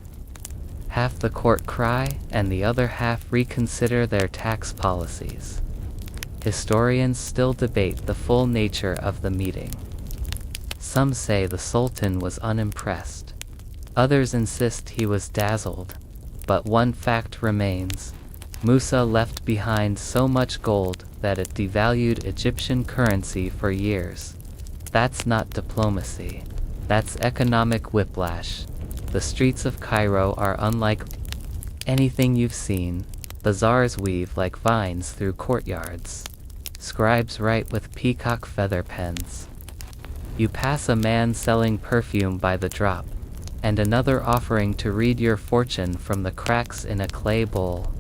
half the court cry and the other half reconsider their tax policies. Historians still debate the full nature of the meeting. Some say the Sultan was unimpressed. Others insist he was dazzled. But one fact remains. Musa left behind so much gold that it devalued Egyptian currency for years. That's not diplomacy. That's economic whiplash. The streets of Cairo are unlike anything you've seen. Bazaars weave like vines through courtyards. Scribes write with peacock feather pens. You pass a man selling perfume by the drop, and another offering to read your fortune from the cracks in a clay bowl.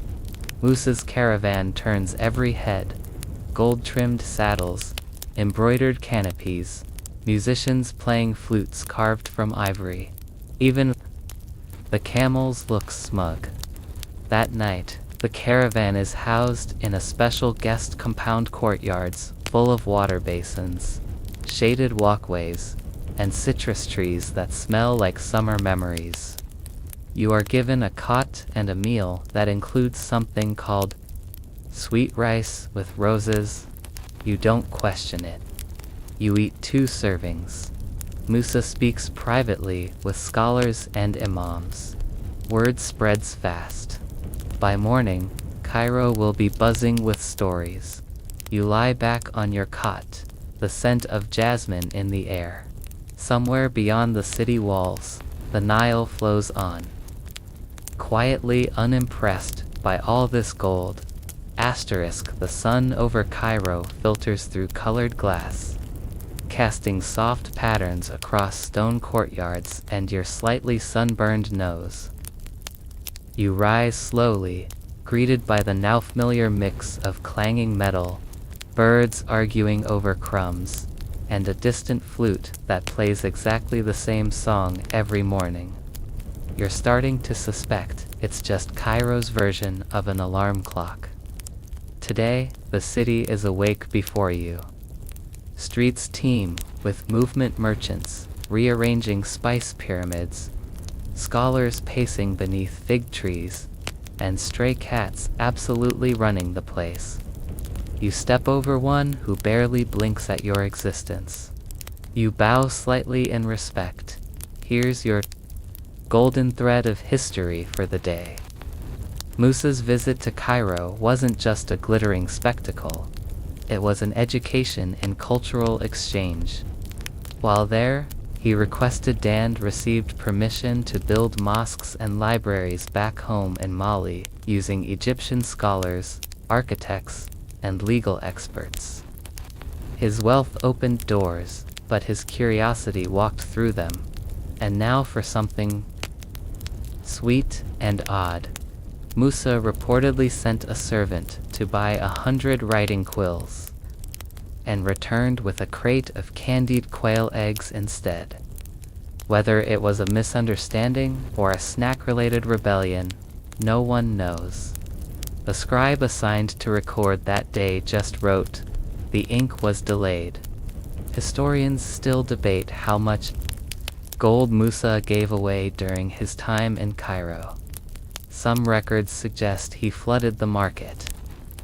Musa's caravan turns every head. Gold-trimmed saddles, embroidered canopies, musicians playing flutes carved from ivory. Even the camels look smug. That night, the caravan is housed in a special guest compound courtyards full of water basins, shaded walkways, and citrus trees that smell like summer memories. You are given a cot and a meal that includes something called sweet rice with roses. You don't question it. You eat 2 servings. Musa speaks privately with scholars and imams. Word spreads fast. By morning, Cairo will be buzzing with stories. You lie back on your cot, the scent of jasmine in the air. Somewhere beyond the city walls, the Nile flows on. Quietly unimpressed by all this gold, the sun over Cairo filters through colored glass, casting soft patterns across stone courtyards and your slightly sunburned nose. You rise slowly, greeted by the now familiar mix of clanging metal, birds arguing over crumbs, and a distant flute that plays exactly the same song every morning. You're starting to suspect it's just Cairo's version of an alarm clock. Today, the city is awake before you. Streets teem with movement merchants rearranging spice pyramids, scholars pacing beneath fig trees, and stray cats absolutely running the place. You step over one who barely blinks at your existence. You bow slightly in respect. Here's your golden thread of history for the day. Musa's visit to Cairo wasn't just a glittering spectacle. It was an education in cultural exchange. While there, he requested and received permission to build mosques and libraries back home in Mali using Egyptian scholars, architects, and legal experts. His wealth opened doors, but his curiosity walked through them. And now for something sweet and odd. Musa reportedly sent a servant to buy 100 writing quills, and returned with a crate of candied quail eggs instead. Whether it was a misunderstanding or a snack-related rebellion, no one knows. The scribe assigned to record that day just wrote, "The ink was delayed." Historians still debate how much gold Musa gave away during his time in Cairo. Some records suggest he flooded the market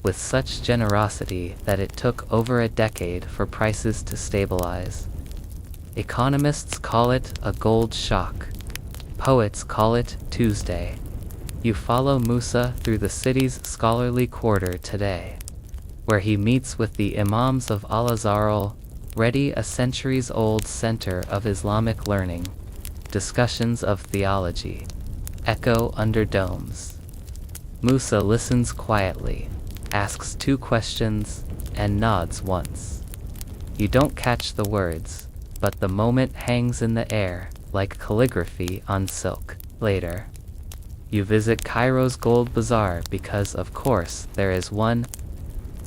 with such generosity that it took over a decade for prices to stabilize. Economists call it a gold shock. Poets call it Tuesday. You follow Musa through the city's scholarly quarter today, where he meets with the imams of Al-Azhar, ready a centuries-old center of Islamic learning. Discussions of theology echo under domes. Musa listens quietly, asks 2 questions, and nods once. You don't catch the words, but the moment hangs in the air, like calligraphy on silk. Later, you visit Cairo's gold bazaar because, of course, there is one.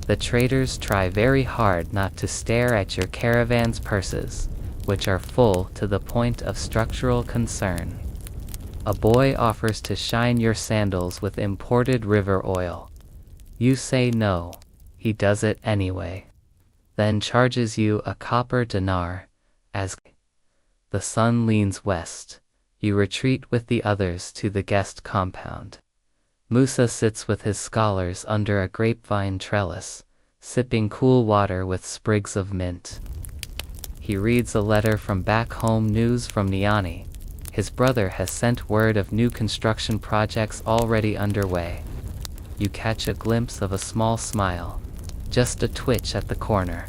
The traders try very hard not to stare at your caravan's purses, which are full to the point of structural concern. A boy offers to shine your sandals with imported river oil. You say no. He does it anyway. Then charges you a copper dinar. As the sun leans west, you retreat with the others to the guest compound. Musa sits with his scholars under a grapevine trellis, sipping cool water with sprigs of mint. He reads a letter from back home, news from Niani. His brother has sent word of new construction projects already underway. You catch a glimpse of a small smile, just a twitch at the corner.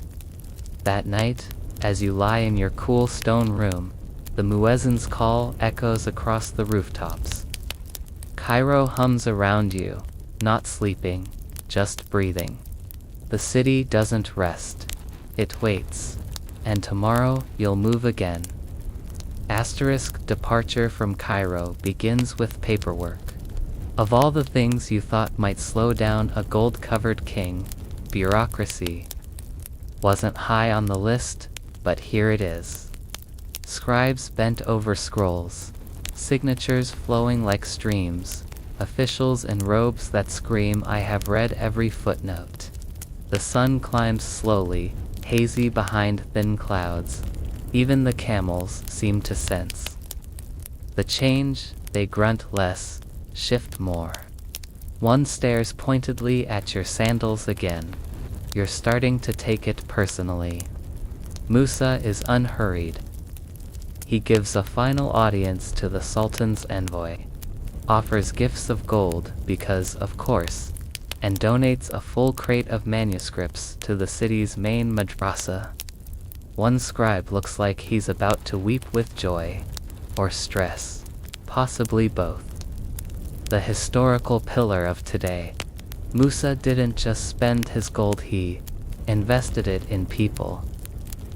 That night, as you lie in your cool stone room, the muezzin's call echoes across the rooftops. Cairo hums around you, not sleeping, just breathing. The city doesn't rest. It waits. And tomorrow you'll move again. Departure from Cairo begins with paperwork. Of all the things you thought might slow down a gold-covered king, bureaucracy wasn't high on the list, but here it is. Scribes bent over scrolls, signatures flowing like streams, officials in robes that scream, "I have read every footnote." The sun climbs slowly, hazy behind thin clouds. Even the camels seem to sense the change. They grunt less, shift more. One stares pointedly at your sandals again. You're starting to take it personally. Musa is unhurried. He gives a final audience to the Sultan's envoy, offers gifts of gold because, of course, and donates a full crate of manuscripts to the city's main madrasa. One scribe looks like he's about to weep with joy, or stress, possibly both. The historical pillar of today. Musa didn't just spend his gold, he invested it in people.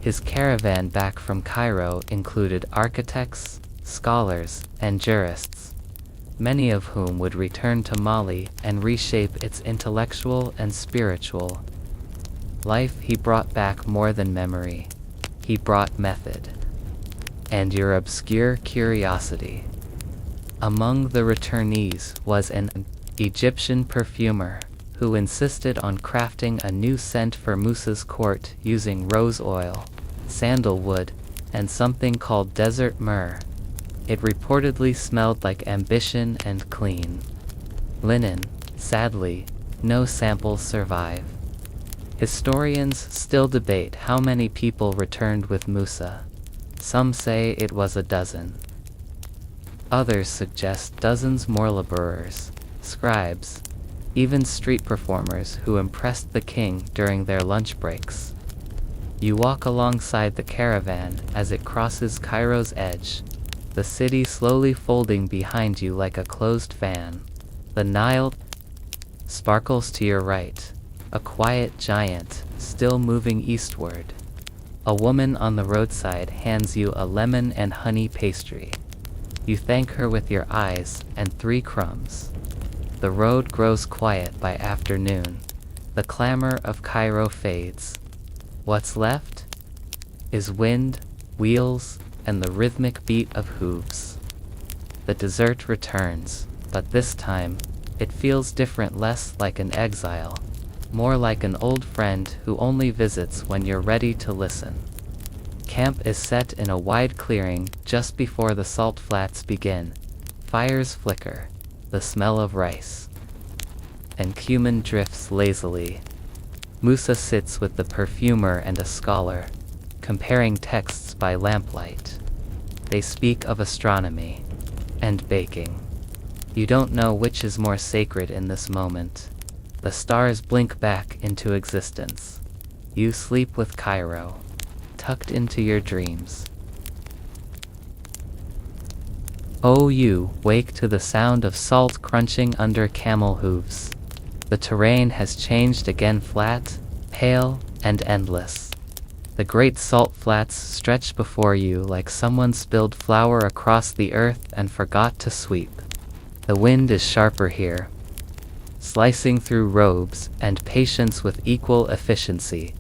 His caravan back from Cairo included architects, scholars, and jurists, many of whom would return to Mali and reshape its intellectual and spiritual life. He brought back more than memory. He brought method. And your obscure curiosity. Among the returnees was an Egyptian perfumer who insisted on crafting a new scent for Musa's court using rose oil, sandalwood, and something called desert myrrh. It reportedly smelled like ambition and clean linen. Sadly, no samples survive. Historians still debate how many people returned with Musa. Some say it was a dozen. Others suggest dozens more: laborers, scribes, even street performers who impressed the king during their lunch breaks. You walk alongside the caravan as it crosses Cairo's edge, the city slowly folding behind you like a closed fan. The Nile sparkles to your right, a quiet giant, still moving eastward. A woman on the roadside hands you a lemon and honey pastry. You thank her with your eyes and 3 crumbs. The road grows quiet by afternoon. The clamor of Cairo fades. What's left is wind, wheels, and the rhythmic beat of hooves. The dessert returns, but this time, it feels different, less like an exile, more like an old friend who only visits when you're ready to listen. Camp is set in a wide clearing just before the salt flats begin. Fires flicker, the smell of rice and cumin drifts lazily. Musa sits with the perfumer and a scholar, comparing texts by lamplight. They speak of astronomy and baking. You don't know which is more sacred in this moment. The stars blink back into existence. You sleep with Cairo, tucked into your dreams. Oh, you wake to the sound of salt crunching under camel hooves. The terrain has changed again, flat, pale, and endless. The great salt flats stretch before you like someone spilled flour across the earth and forgot to sweep. The wind is sharper here, slicing through robes and patience with equal efficiency.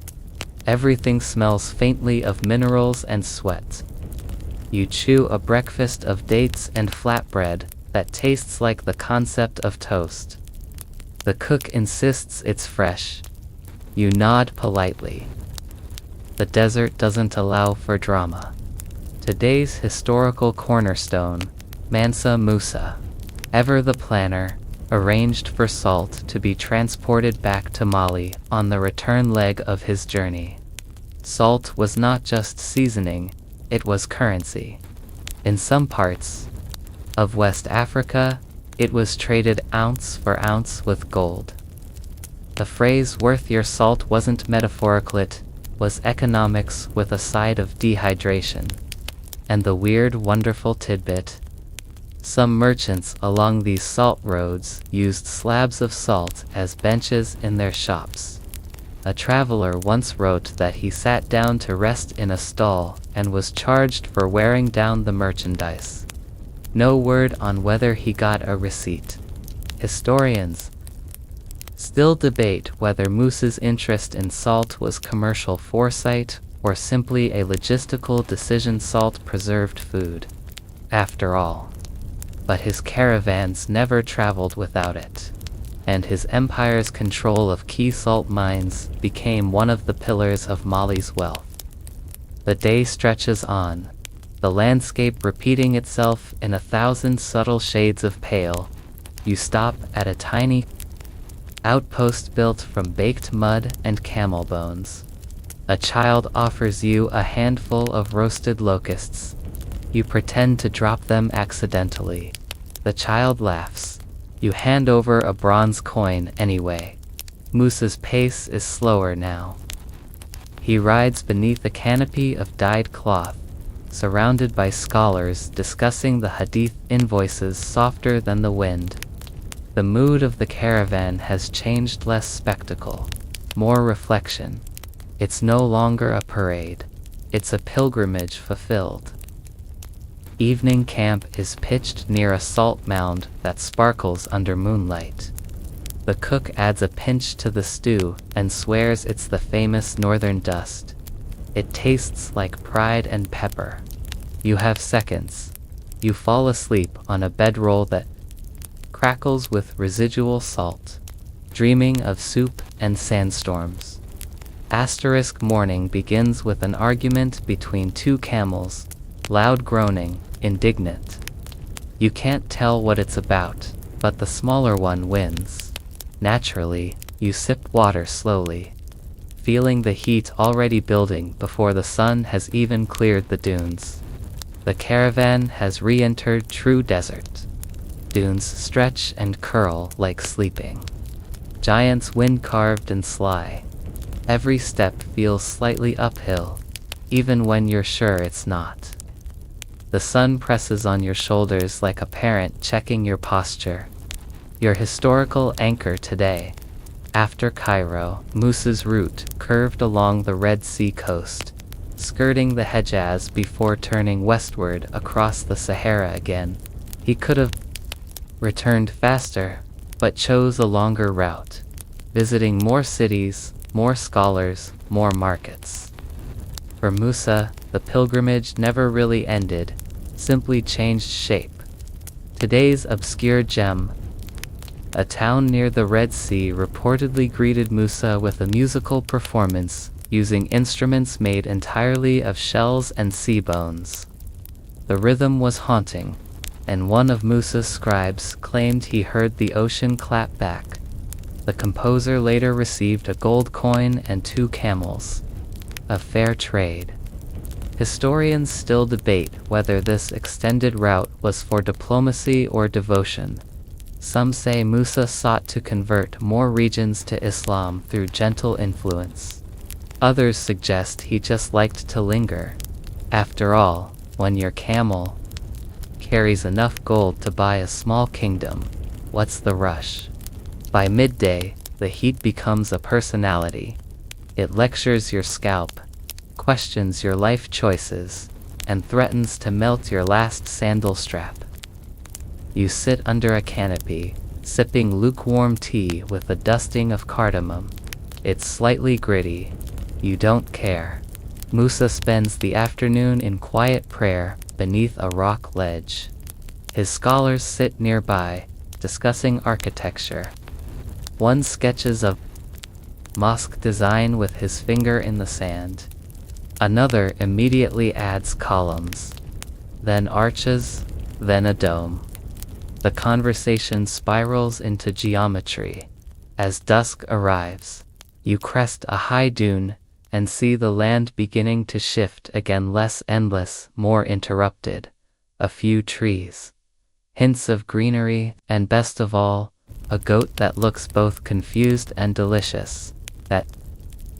Everything smells faintly of minerals and sweat. You chew a breakfast of dates and flatbread that tastes like the concept of toast. The cook insists it's fresh. You nod politely. The desert doesn't allow for drama. Today's historical cornerstone, Mansa Musa, ever the planner, arranged for salt to be transported back to Mali on the return leg of his journey. Salt was not just seasoning, it was currency. In some parts of West Africa, it was traded ounce for ounce with gold. The phrase "worth your salt" wasn't metaphorical, it was economics with a side of dehydration. And the weird, wonderful tidbit: some merchants along these salt roads used slabs of salt as benches in their shops. A traveler once wrote that he sat down to rest in a stall and was charged for wearing down the merchandise. No word on whether he got a receipt. Historians still debate whether Musa's interest in salt was commercial foresight or simply a logistical decision. Salt preserved food, after all. But his caravans never traveled without it, and his empire's control of key salt mines became one of the pillars of Mali's wealth. The day stretches on, the landscape repeating itself in 1,000 subtle shades of pale. You stop at a tiny outpost built from baked mud and camel bones. A child offers you a handful of roasted locusts. You pretend to drop them accidentally. The child laughs. You hand over a bronze coin anyway. Musa's pace is slower now. He rides beneath a canopy of dyed cloth, surrounded by scholars discussing the hadith invoices softer than the wind. The mood of the caravan has changed, less spectacle, more reflection. It's no longer a parade. It's a pilgrimage fulfilled. Evening camp is pitched near a salt mound that sparkles under moonlight. The cook adds a pinch to the stew and swears it's the famous northern dust. It tastes like pride and pepper. You have seconds. You fall asleep on a bedroll that crackles with residual salt, dreaming of soup and sandstorms. Morning begins with an argument between two camels, loud groaning, indignant. You can't tell what it's about, but the smaller one wins. Naturally, you sip water slowly, feeling the heat already building before the sun has even cleared the dunes. The caravan has re-entered true desert. Dunes stretch and curl like sleeping. Giants wind-carved and sly. Every step feels slightly uphill, even when you're sure it's not. The sun presses on your shoulders like a parent checking your posture. Your historical anchor today. After Cairo, Musa's route curved along the Red Sea coast, skirting the Hejaz before turning westward across the Sahara again. He could have returned faster, but chose a longer route, visiting more cities, more scholars, more markets. For Musa, the pilgrimage never really ended, simply changed shape. Today's obscure gem, a town near the Red Sea, reportedly greeted Musa with a musical performance using instruments made entirely of shells and sea bones. The rhythm was haunting, and one of Musa's scribes claimed he heard the ocean clap back. The composer later received a gold coin and 2 camels. A fair trade. Historians still debate whether this extended route was for diplomacy or devotion. Some say Musa sought to convert more regions to Islam through gentle influence. Others suggest he just liked to linger. After all, when your camel carries enough gold to buy a small kingdom, what's the rush? By midday, the heat becomes a personality. It lectures your scalp, questions your life choices, and threatens to melt your last sandal strap. You sit under a canopy, sipping lukewarm tea with a dusting of cardamom. It's slightly gritty. You don't care. Musa spends the afternoon in quiet prayer beneath a rock ledge. His scholars sit nearby, discussing architecture. One sketches a mosque design with his finger in the sand. Another immediately adds columns, then arches, then a dome. The conversation spirals into geometry. As dusk arrives, you crest a high dune and see the land beginning to shift again, less endless, more interrupted. A few trees, hints of greenery, and best of all, a goat that looks both confused and delicious. That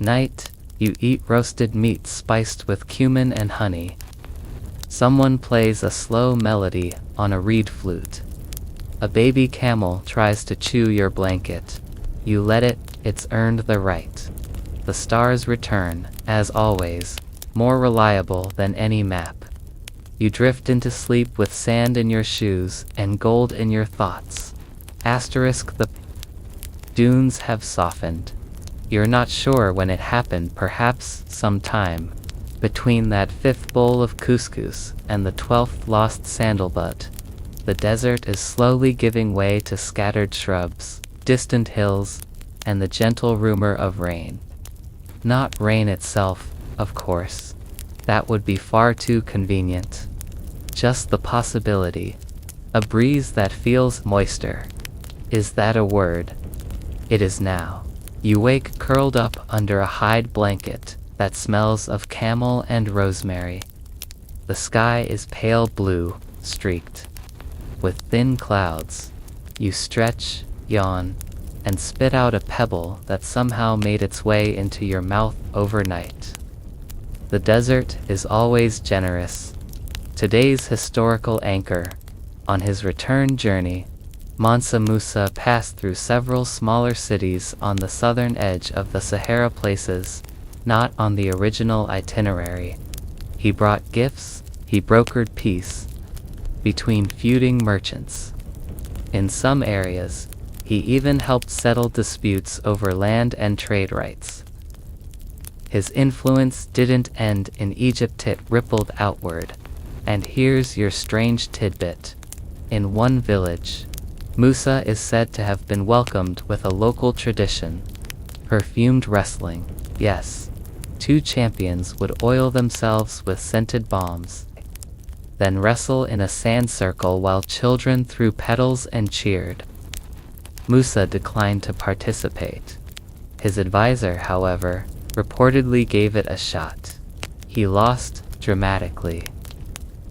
night, you eat roasted meat spiced with cumin and honey. Someone plays a slow melody on a reed flute. A baby camel tries to chew your blanket. You let it, it's earned the right. The stars return, as always, more reliable than any map. You drift into sleep with sand in your shoes and gold in your thoughts. The dunes have softened. You're not sure when it happened, perhaps sometime between that 5th bowl of couscous and the 12th lost sandalbutt. The desert is slowly giving way to scattered shrubs, distant hills, and the gentle rumor of rain. Not rain itself, of course. That would be far too convenient. Just the possibility. A breeze that feels moister. Is that a word? It is now. You wake curled up under a hide blanket that smells of camel and rosemary. The sky is pale blue, streaked with thin clouds. You stretch, yawn, and spit out a pebble that somehow made its way into your mouth overnight. The desert is always generous. Today's historical anchor. On his return journey, Mansa Musa passed through several smaller cities on the southern edge of the Sahara, places not on the original itinerary. He brought gifts, he brokered peace between feuding merchants. In some areas, he even helped settle disputes over land and trade rights. His influence didn't end in Egypt, it rippled outward. And here's your strange tidbit. In one village, Musa is said to have been welcomed with a local tradition. Perfumed wrestling. Yes, 2 champions would oil themselves with scented balms, then wrestle in a sand circle while children threw petals and cheered. Musa declined to participate. His advisor, however, reportedly gave it a shot. He lost dramatically.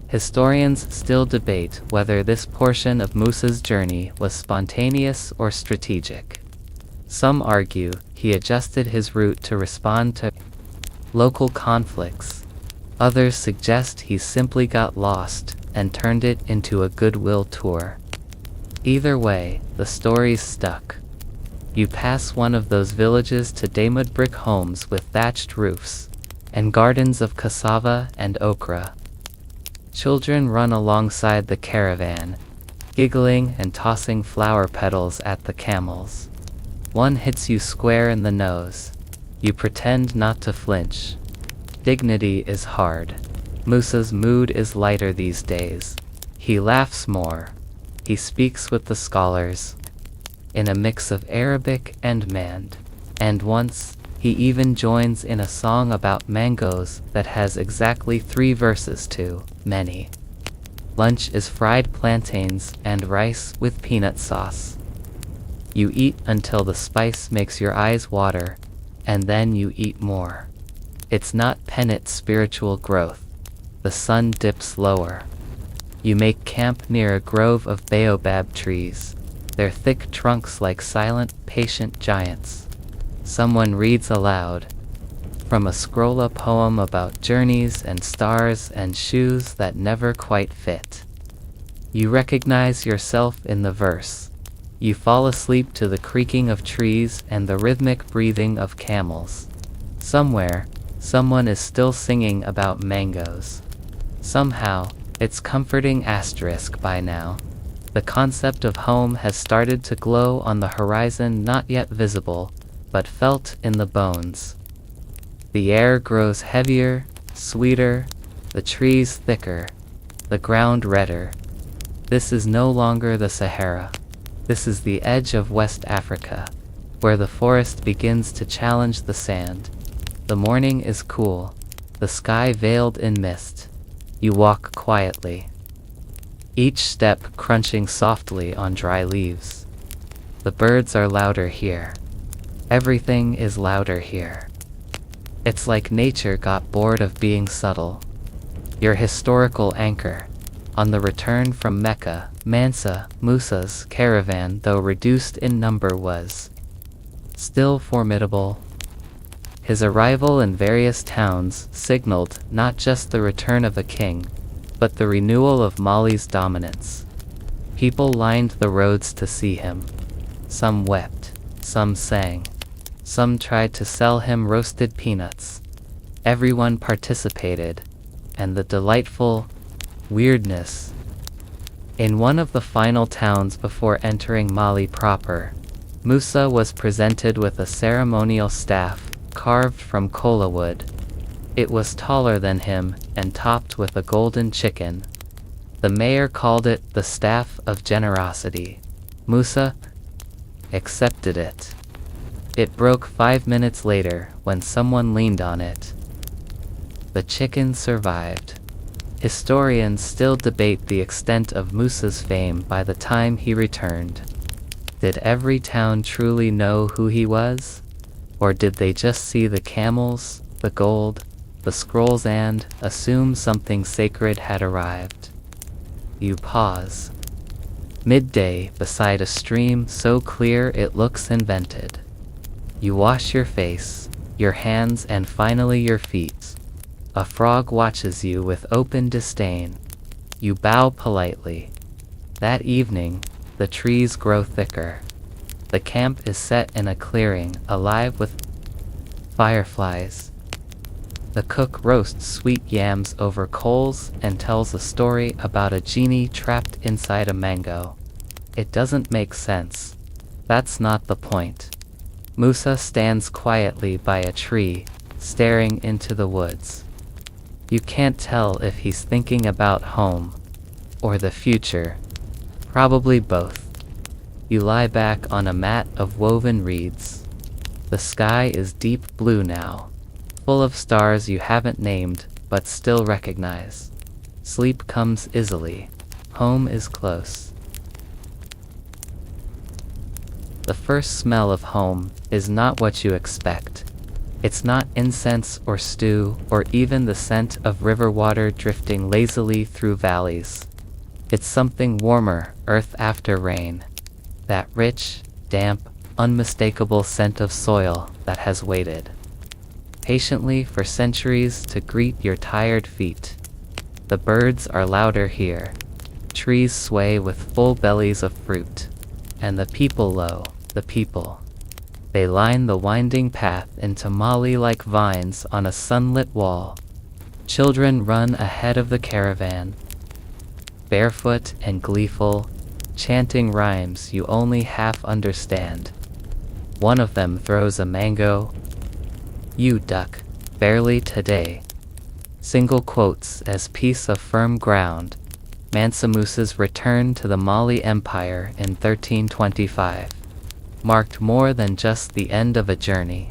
Historians still debate whether this portion of Musa's journey was spontaneous or strategic. Some argue he adjusted his route to respond to local conflicts. Others suggest he simply got lost and turned it into a goodwill tour. Either way, the story's stuck. You pass one of those villages today, mud brick homes with thatched roofs and gardens of cassava and okra. Children run alongside the caravan, giggling and tossing flower petals at the camels. One hits you square in the nose. You pretend not to flinch. Dignity is hard. Musa's mood is lighter these days. He laughs more. He speaks with the scholars in a mix of Arabic and Mand. And once, he even joins in a song about mangoes that has exactly 3 verses too many. Lunch is fried plantains and rice with peanut sauce. You eat until the spice makes your eyes water, and then you eat more. It's not penitent spiritual growth. The sun dips lower. You make camp near a grove of baobab trees, their thick trunks like silent, patient giants. Someone reads aloud from a scroll, a poem about journeys and stars and shoes that never quite fit. You recognize yourself in the verse. You fall asleep to the creaking of trees and the rhythmic breathing of camels. Somewhere, Someone is still singing about mangoes. Somehow, it's comforting asterisk by now. The concept of home has started to glow on the horizon, not yet visible, but felt in the bones. The air grows heavier, sweeter, the trees thicker, the ground redder. This is no longer the Sahara. This is the edge of West Africa, where the forest begins to challenge the sand. The morning is cool, the sky veiled in mist. You walk quietly, each step crunching softly on dry leaves. The birds are louder here. Everything is louder here. It's like nature got bored of being subtle. Your historical anchor. On the return from Mecca, Mansa Musa's caravan, though reduced in number, was still formidable. His arrival in various towns signaled not just the return of a king, but the renewal of Mali's dominance. People lined the roads to see him. Some wept, some sang, some tried to sell him roasted peanuts. Everyone participated, and the delightful weirdness. In one of the final towns before entering Mali proper, Musa was presented with a ceremonial staff carved from kola wood. It was taller than him and topped with a golden chicken. The mayor called it the Staff of Generosity. Musa accepted it. It broke 5 minutes later when someone leaned on it. The chicken survived. Historians still debate the extent of Musa's fame by the time he returned. Did every town truly know who he was? Or did they just see the camels, the gold, the scrolls and assume something sacred had arrived? You pause. Midday beside a stream so clear it looks invented. You wash your face, your hands and finally your feet. A frog watches you with open disdain. You bow politely. That evening, the trees grow thicker. The camp is set in a clearing, alive with fireflies. The cook roasts sweet yams over coals and tells a story about a genie trapped inside a mango. It doesn't make sense. That's not the point. Musa stands quietly by a tree, staring into the woods. You can't tell if he's thinking about home or the future. Probably both. You lie back on a mat of woven reeds. The sky is deep blue now, full of stars you haven't named but still recognize. Sleep comes easily. Home is close. The first smell of home is not what you expect. It's not incense or stew or even the scent of river water drifting lazily through valleys. It's something warmer, earth after rain. That rich, damp, unmistakable scent of soil that has waited patiently for centuries to greet your tired feet. The birds are louder here. Trees sway with full bellies of fruit. And the people the people. They line the winding path into Mali like vines on a sunlit wall. Children run ahead of the caravan, barefoot and gleeful, chanting rhymes you only half understand. One of them throws a mango. You duck, barely today. Single quotes as piece of firm ground. Mansa Musa's return to the Mali Empire in 1325 marked more than just the end of a journey.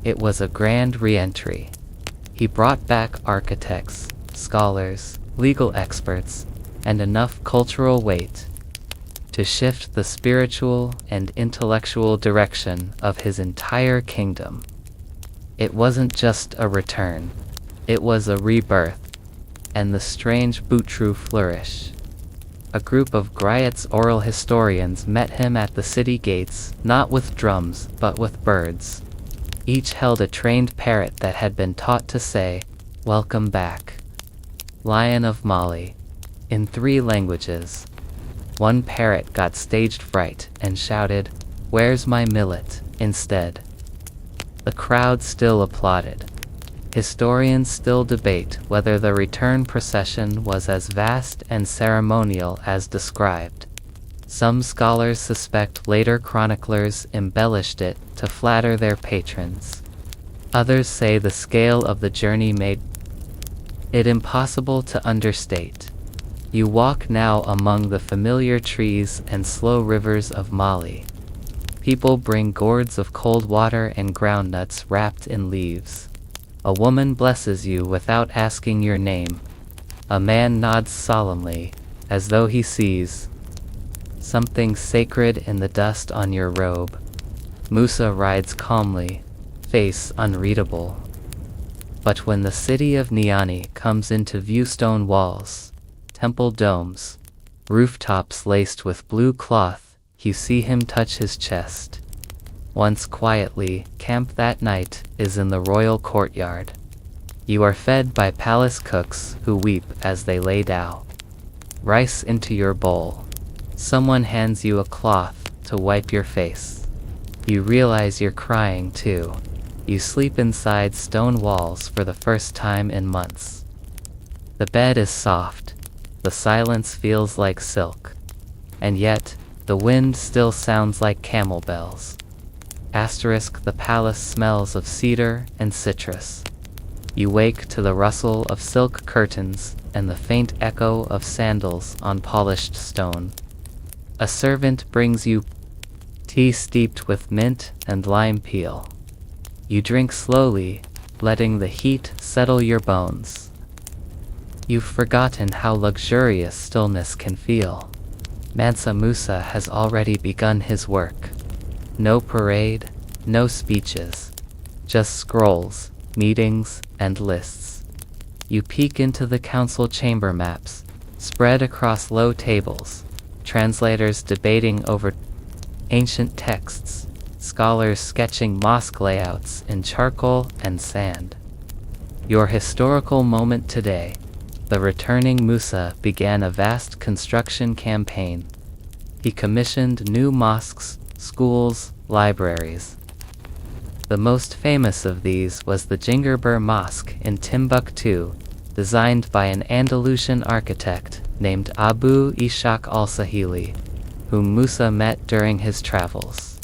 It was a grand re-entry. He brought back architects, scholars, legal experts, and enough cultural weight to shift the spiritual and intellectual direction of his entire kingdom. It wasn't just a return, it was a rebirth, and the strange Boutru flourish. A group of Griot's oral historians met him at the city gates, not with drums, but with birds. Each held a trained parrot that had been taught to say, "Welcome back, Lion of Mali," in 3 languages. One parrot got stage fright and shouted, "Where's my millet?" instead. The crowd still applauded. Historians still debate whether the return procession was as vast and ceremonial as described. Some scholars suspect later chroniclers embellished it to flatter their patrons. Others say the scale of the journey made it impossible to understate. You walk now among the familiar trees and slow rivers of Mali. People bring gourds of cold water and groundnuts wrapped in leaves. A woman blesses you without asking your name. A man nods solemnly, as though he sees something sacred in the dust on your robe. Musa rides calmly, face unreadable. But when the city of Niani comes into view, stone walls, temple domes, rooftops laced with blue cloth, you see him touch his chest. Once quietly, camp that night is in the royal courtyard. You are fed by palace cooks who weep as they lay down rice into your bowl. Someone hands you a cloth to wipe your face. You realize you're crying too. You sleep inside stone walls for the first time in months. The bed is soft. The silence feels like silk. And yet, the wind still sounds like camel bells. The palace smells of cedar and citrus. You wake to the rustle of silk curtains and the faint echo of sandals on polished stone. A servant brings you tea steeped with mint and lime peel. You drink slowly, letting the heat settle your bones. You've forgotten how luxurious stillness can feel. Mansa Musa has already begun his work. No parade, no speeches, just scrolls, meetings, and lists. You peek into the council chamber maps, spread across low tables, translators debating over ancient texts, scholars sketching mosque layouts in charcoal and sand. Your historical moment today, the returning Musa began a vast construction campaign. He commissioned new mosques, schools, libraries. The most famous of these was the Jingerbir Mosque in Timbuktu, designed by an Andalusian architect named Abu Ishaq al-Sahili, whom Musa met during his travels.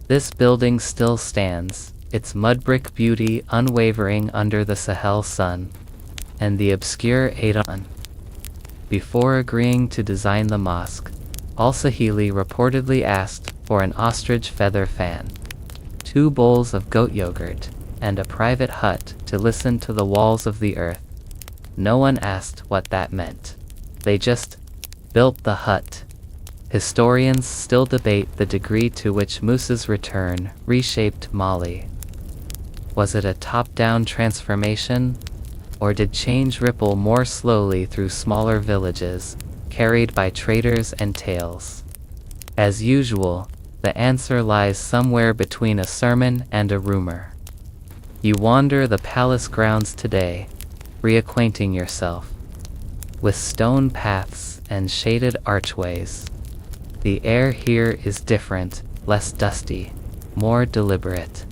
This building still stands, its mud-brick beauty unwavering under the Sahel sun, and the obscure Adon. Before agreeing to design the mosque, al-Sahili reportedly asked for an ostrich feather fan, 2 bowls of goat yogurt, and a private hut to listen to the walls of the earth. No one asked what that meant. They just built the hut. Historians still debate the degree to which Musa's return reshaped Mali. Was it a top-down transformation, or did change ripple more slowly through smaller villages, carried by traders and tales? As usual, the answer lies somewhere between a sermon and a rumor. You wander the palace grounds today, reacquainting yourself with stone paths and shaded archways. The air here is different, less dusty, more deliberate.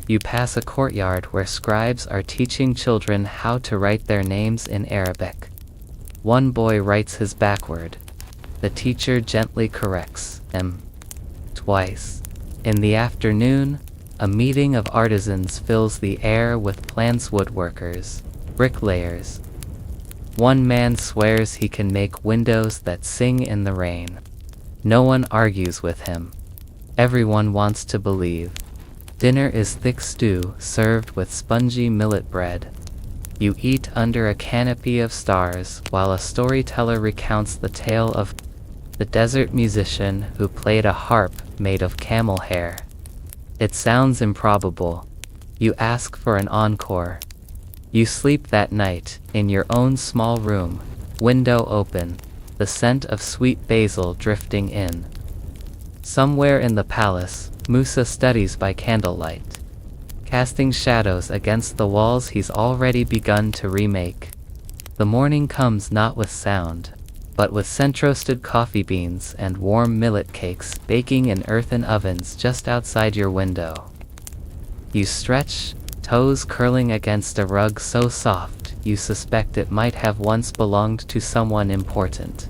You pass a courtyard where scribes are teaching children how to write their names in Arabic. One boy writes his backward. The teacher gently corrects him. Twice. In the afternoon, a meeting of artisans fills the air with plants, woodworkers, bricklayers. One man swears he can make windows that sing in the rain. No one argues with him. Everyone wants to believe. Dinner is thick stew served with spongy millet bread. You eat under a canopy of stars while a storyteller recounts the tale of the desert musician who played a harp made of camel hair. It sounds improbable. You ask for an encore. You sleep that night in your own small room, window open, the scent of sweet basil drifting in. Somewhere in the palace, Musa studies by candlelight, casting shadows against the walls he's already begun to remake. The morning comes not with sound, but with scent-roasted coffee beans and warm millet cakes baking in earthen ovens just outside your window. You stretch, toes curling against a rug so soft you suspect it might have once belonged to someone important.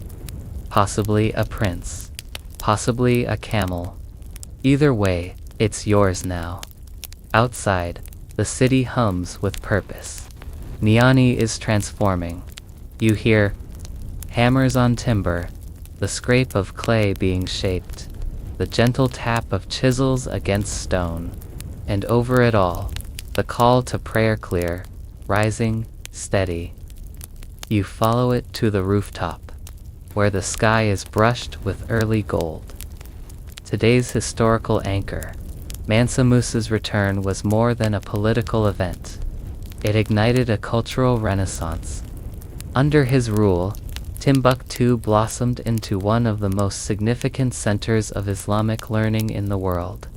Possibly a prince. Possibly a camel. Either way, it's yours now. Outside, the city hums with purpose. Niani is transforming. You hear hammers on timber, the scrape of clay being shaped, the gentle tap of chisels against stone, and over it all, the call to prayer clear, rising, steady. You follow it to the rooftop, where the sky is brushed with early gold. Today's historical anchor, Mansa Musa's return, was more than a political event. It ignited a cultural renaissance. Under his rule, Timbuktu blossomed into one of the most significant centers of Islamic learning in the world.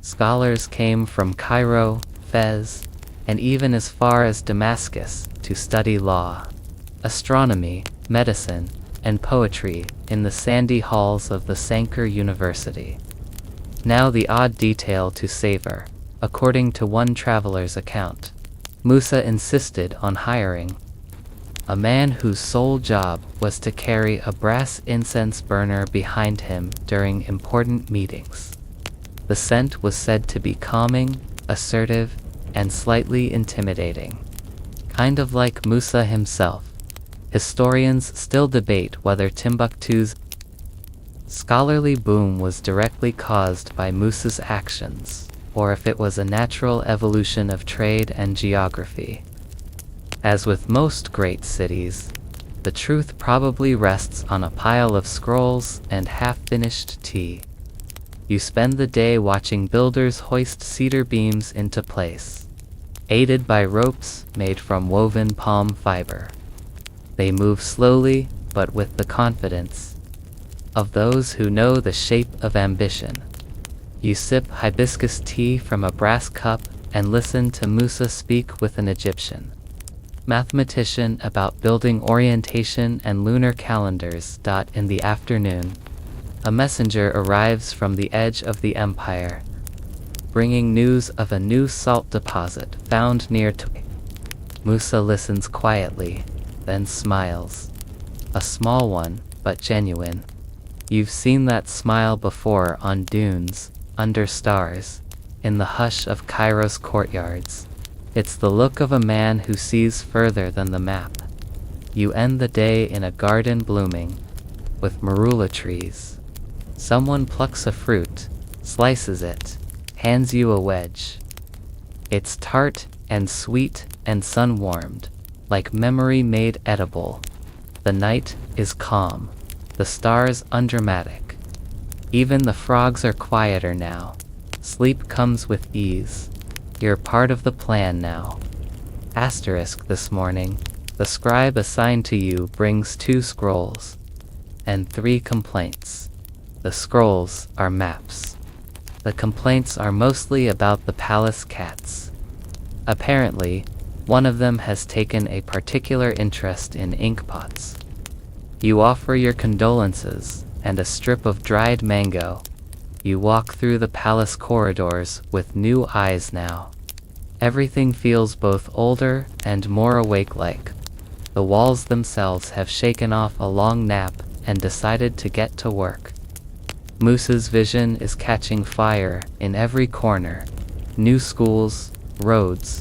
Scholars came from Cairo, Fez, and even as far as Damascus to study law, astronomy, medicine, and poetry in the sandy halls of the Sankar University. Now the odd detail to savor. According to one traveler's account, Musa insisted on hiring a man whose sole job was to carry a brass incense burner behind him during important meetings. The scent was said to be calming, assertive, and slightly intimidating. Kind of like Musa himself. Historians still debate whether Timbuktu's scholarly boom was directly caused by Musa's actions, or if it was a natural evolution of trade and geography. As with most great cities, the truth probably rests on a pile of scrolls and half-finished tea. You spend the day watching builders hoist cedar beams into place, aided by ropes made from woven palm fiber. They move slowly, but with the confidence of those who know the shape of ambition. You sip hibiscus tea from a brass cup and listen to Musa speak with an Egyptian mathematician about building orientation and lunar calendars. In the afternoon, a messenger arrives from the edge of the empire, bringing news of a new salt deposit found near Tui. Musa listens quietly, then smiles. A small one, but genuine. You've seen that smile before on dunes, under stars, in the hush of Cairo's courtyards. It's the look of a man who sees further than the map. You end the day in a garden blooming with marula trees. Someone plucks a fruit, slices it, hands you a wedge. It's tart and sweet and sun-warmed, like memory made edible. The night is calm, the stars undramatic. Even the frogs are quieter now. Sleep comes with ease. You're part of the plan now. Asterisk this morning, the scribe assigned to you brings 2 scrolls and 3 complaints. The scrolls are maps. The complaints are mostly about the palace cats. Apparently, one of them has taken a particular interest in inkpots. You offer your condolences and a strip of dried mango. You walk through the palace corridors with new eyes now. Everything feels both older and more awake-like. The walls themselves have shaken off a long nap and decided to get to work. Musa's vision is catching fire in every corner. New schools, roads,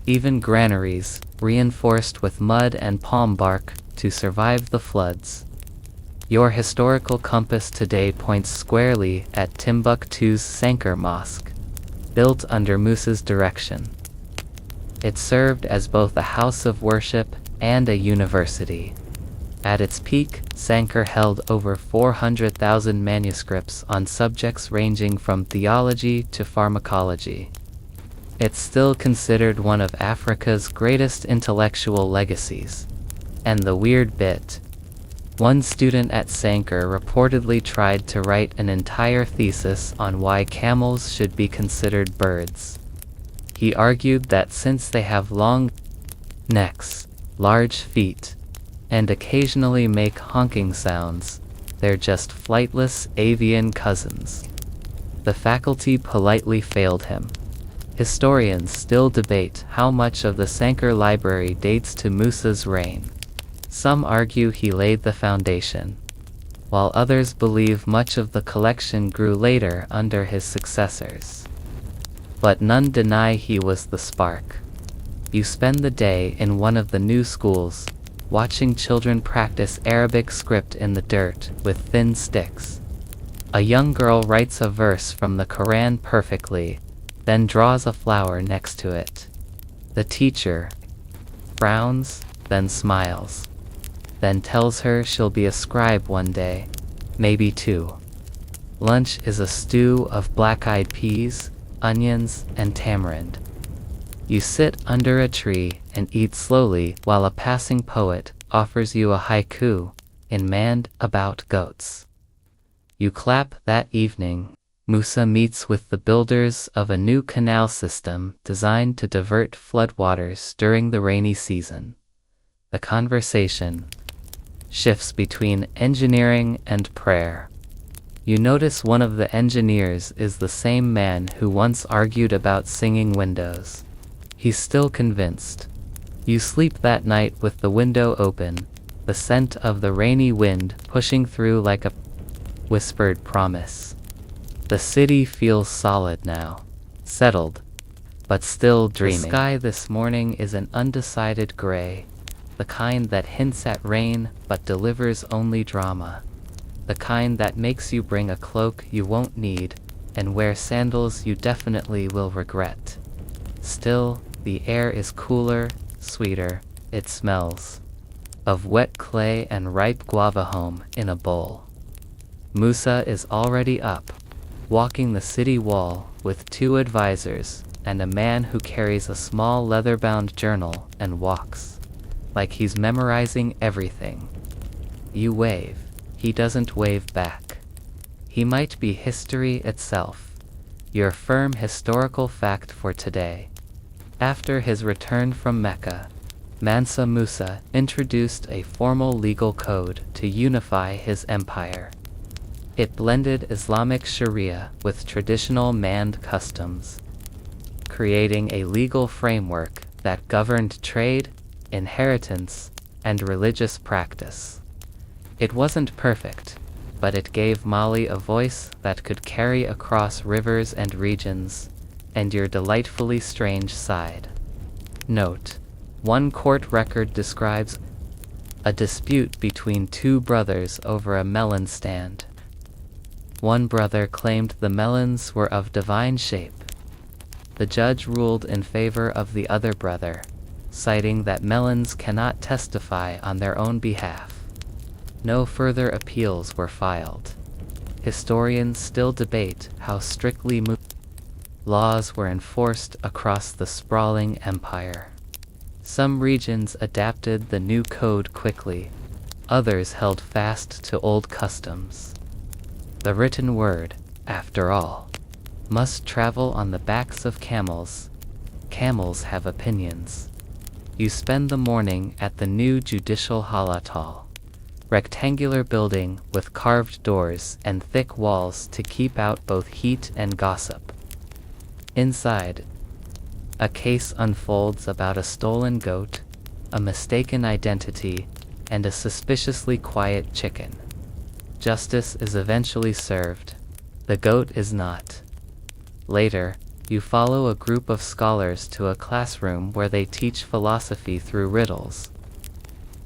even granaries, reinforced with mud and palm bark to survive the floods. Your historical compass today points squarely at Timbuktu's Sankar Mosque, built under Musa's direction. It served as both a house of worship and a university. At its peak, Sankar held over 400,000 manuscripts on subjects ranging from theology to pharmacology. It's still considered one of Africa's greatest intellectual legacies. And the weird bit, one student at Sankar reportedly tried to write an entire thesis on why camels should be considered birds. He argued that since they have long necks, large feet, and occasionally make honking sounds, they're just flightless avian cousins. The faculty politely failed him. Historians still debate how much of the Sankar library dates to Musa's reign. Some argue he laid the foundation, while others believe much of the collection grew later under his successors. But none deny he was the spark. You spend the day in one of the new schools, watching children practice Arabic script in the dirt with thin sticks. A young girl writes a verse from the Quran perfectly, then draws a flower next to it. The teacher frowns, then smiles, then tells her she'll be a scribe one day, maybe two. Lunch is a stew of black-eyed peas, onions, and tamarind. You sit under a tree and eat slowly while a passing poet offers you a haiku in Mand about goats. You clap. That evening, Musa meets with the builders of a new canal system designed to divert floodwaters during the rainy season. The conversation shifts between engineering and prayer. You notice one of the engineers is the same man who once argued about singing windows. He's still convinced. You sleep that night with the window open, the scent of the rainy wind pushing through like a whispered promise. The city feels solid now, settled, but still dreaming. The sky this morning is an undecided gray, the kind that hints at rain but delivers only drama. The kind that makes you bring a cloak you won't need and wear sandals you definitely will regret. Still, the air is cooler, sweeter. It smells of wet clay and ripe guava home in a bowl. Musa is already up, walking the city wall with two advisors and a man who carries a small leather-bound journal and walks like he's memorizing everything. You wave. He doesn't wave back. He might be history itself, your firm historical fact for today. After his return from Mecca, Mansa Musa introduced a formal legal code to unify his empire. It blended Islamic Sharia with traditional Mand customs, creating a legal framework that governed trade, inheritance, and religious practice. It wasn't perfect, but it gave Mali a voice that could carry across rivers and regions, and your delightfully strange side. Note: one court record describes a dispute between two brothers over a melon stand. One brother claimed the melons were of divine shape. The judge ruled in favor of the other brother, citing that melons cannot testify on their own behalf. No further appeals were filed. Historians still debate how strictly laws were enforced across the sprawling empire. Some regions adapted the new code quickly, others held fast to old customs. The written word, after all, must travel on the backs of camels. Camels have opinions. You spend the morning at the new judicial halatal, rectangular building with carved doors and thick walls to keep out both heat and gossip. Inside, a case unfolds about a stolen goat, a mistaken identity, and a suspiciously quiet chicken. Justice is eventually served. The goat is not. Later, you follow a group of scholars to a classroom where they teach philosophy through riddles.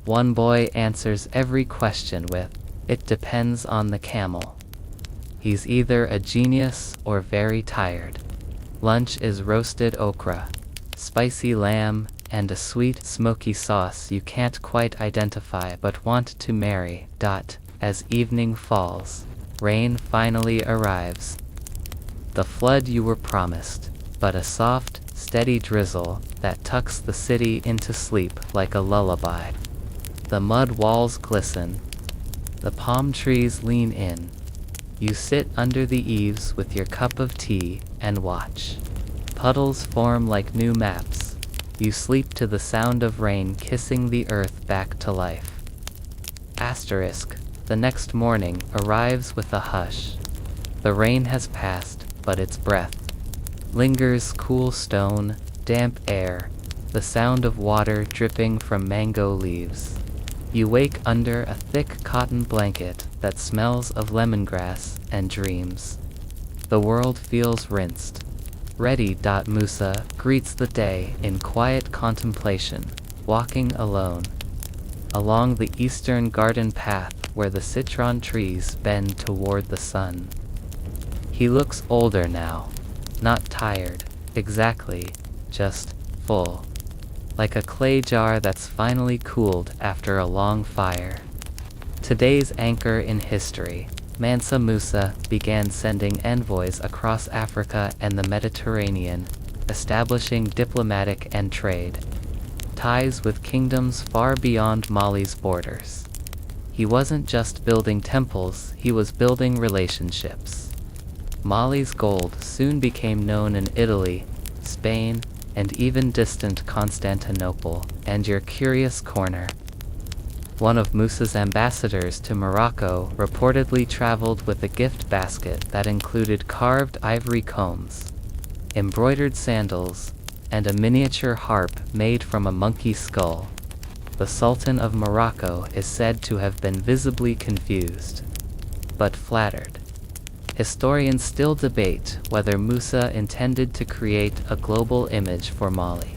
One boy answers every question with, "It depends on the camel." He's either a genius or very tired. Lunch is roasted okra, spicy lamb, and a sweet, smoky sauce you can't quite identify but want to marry. As evening falls, rain finally arrives. The flood you were promised, but a soft, steady drizzle that tucks the city into sleep like a lullaby. The mud walls glisten. The palm trees lean in. You sit under the eaves with your cup of tea and watch. Puddles form like new maps. You sleep to the sound of rain kissing the earth back to life. Asterisk. The next morning arrives with a hush. The rain has passed, but its breath Lingers cool stone, damp air, the sound of water dripping from mango leaves. You wake under a thick cotton blanket that smells of lemongrass and dreams. The world feels rinsed. Ready. Musa greets the day in quiet contemplation, walking alone along the eastern garden path where the citron trees bend toward the sun. He looks older now, not tired, exactly, just full. Like a clay jar that's finally cooled after a long fire. Today's anchor in history, Mansa Musa began sending envoys across Africa and the Mediterranean, establishing diplomatic and trade ties with kingdoms far beyond Mali's borders. He wasn't just building temples, he was building relationships. Mali's gold soon became known in Italy, Spain, and even distant Constantinople, and your curious corner. One of Musa's ambassadors to Morocco reportedly traveled with a gift basket that included carved ivory combs, embroidered sandals, and a miniature harp made from a monkey skull. The Sultan of Morocco is said to have been visibly confused, but flattered. Historians still debate whether Musa intended to create a global image for Mali,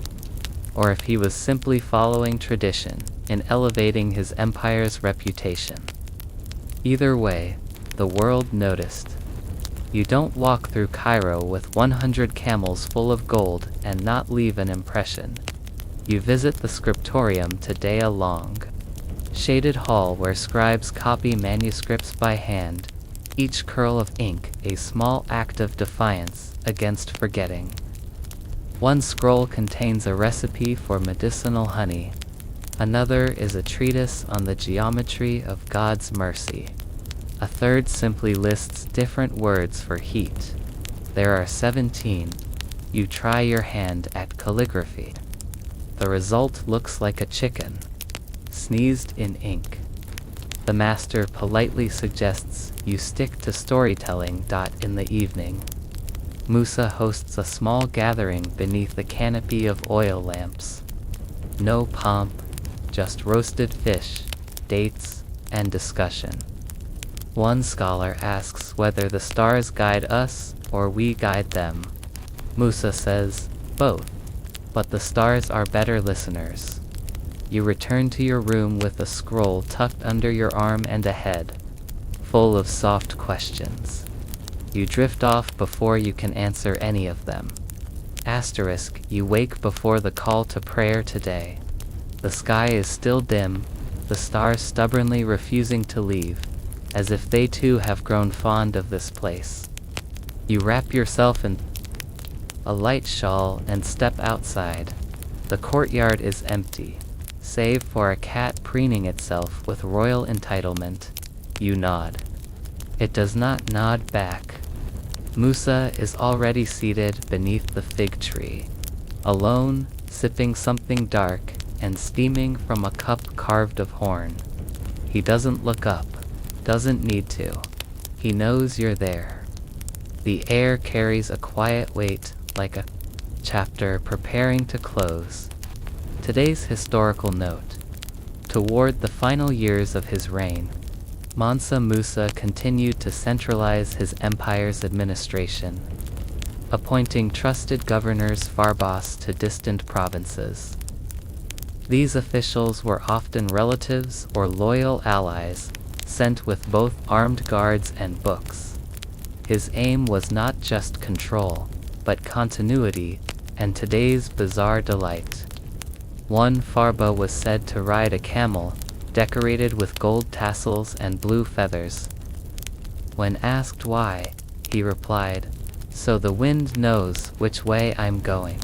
or if he was simply following tradition in elevating his empire's reputation. Either way, the world noticed. You don't walk through Cairo with 100 camels full of gold and not leave an impression. You visit the scriptorium today, a long, shaded hall where scribes copy manuscripts by hand, each curl of ink a small act of defiance against forgetting. One scroll contains a recipe for medicinal honey. Another is a treatise on the geometry of God's mercy. A third simply lists different words for heat. There are 17. You try your hand at calligraphy. The result looks like a chicken, sneezed in ink. The master politely suggests you stick to storytelling. In the evening, Musa hosts a small gathering beneath the canopy of oil lamps. No pomp, just roasted fish, dates, and discussion. One scholar asks whether the stars guide us or we guide them. Musa says, both, but the stars are better listeners. You return to your room with a scroll tucked under your arm and a head full of soft questions. You drift off before you can answer any of them. Asterisk, you wake before the call to prayer today. The sky is still dim, the stars stubbornly refusing to leave, as if they too have grown fond of this place. You wrap yourself in a light shawl and step outside. The courtyard is empty, save for a cat preening itself with royal entitlement. You nod. It does not nod back. Musa is already seated beneath the fig tree, alone, sipping something dark and steaming from a cup carved of horn. He doesn't look up, doesn't need to. He knows you're there. The air carries a quiet weight, like a chapter preparing to close. Today's historical note. Toward the final years of his reign, Mansa Musa continued to centralize his empire's administration, appointing trusted governors Farbas to distant provinces. These officials were often relatives or loyal allies, sent with both armed guards and books. His aim was not just control, but continuity, and today's bizarre delight. One Farba was said to ride a camel, decorated with gold tassels and blue feathers. When asked why, he replied, "So the wind knows which way I'm going."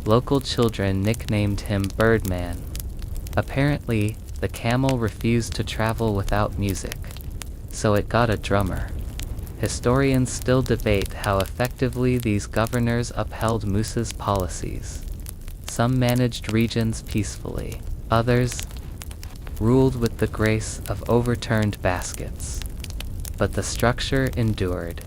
Local children nicknamed him Birdman. Apparently, the camel refused to travel without music, so it got a drummer. Historians still debate how effectively these governors upheld Musa's policies. Some managed regions peacefully, others ruled with the grace of overturned baskets. But the structure endured.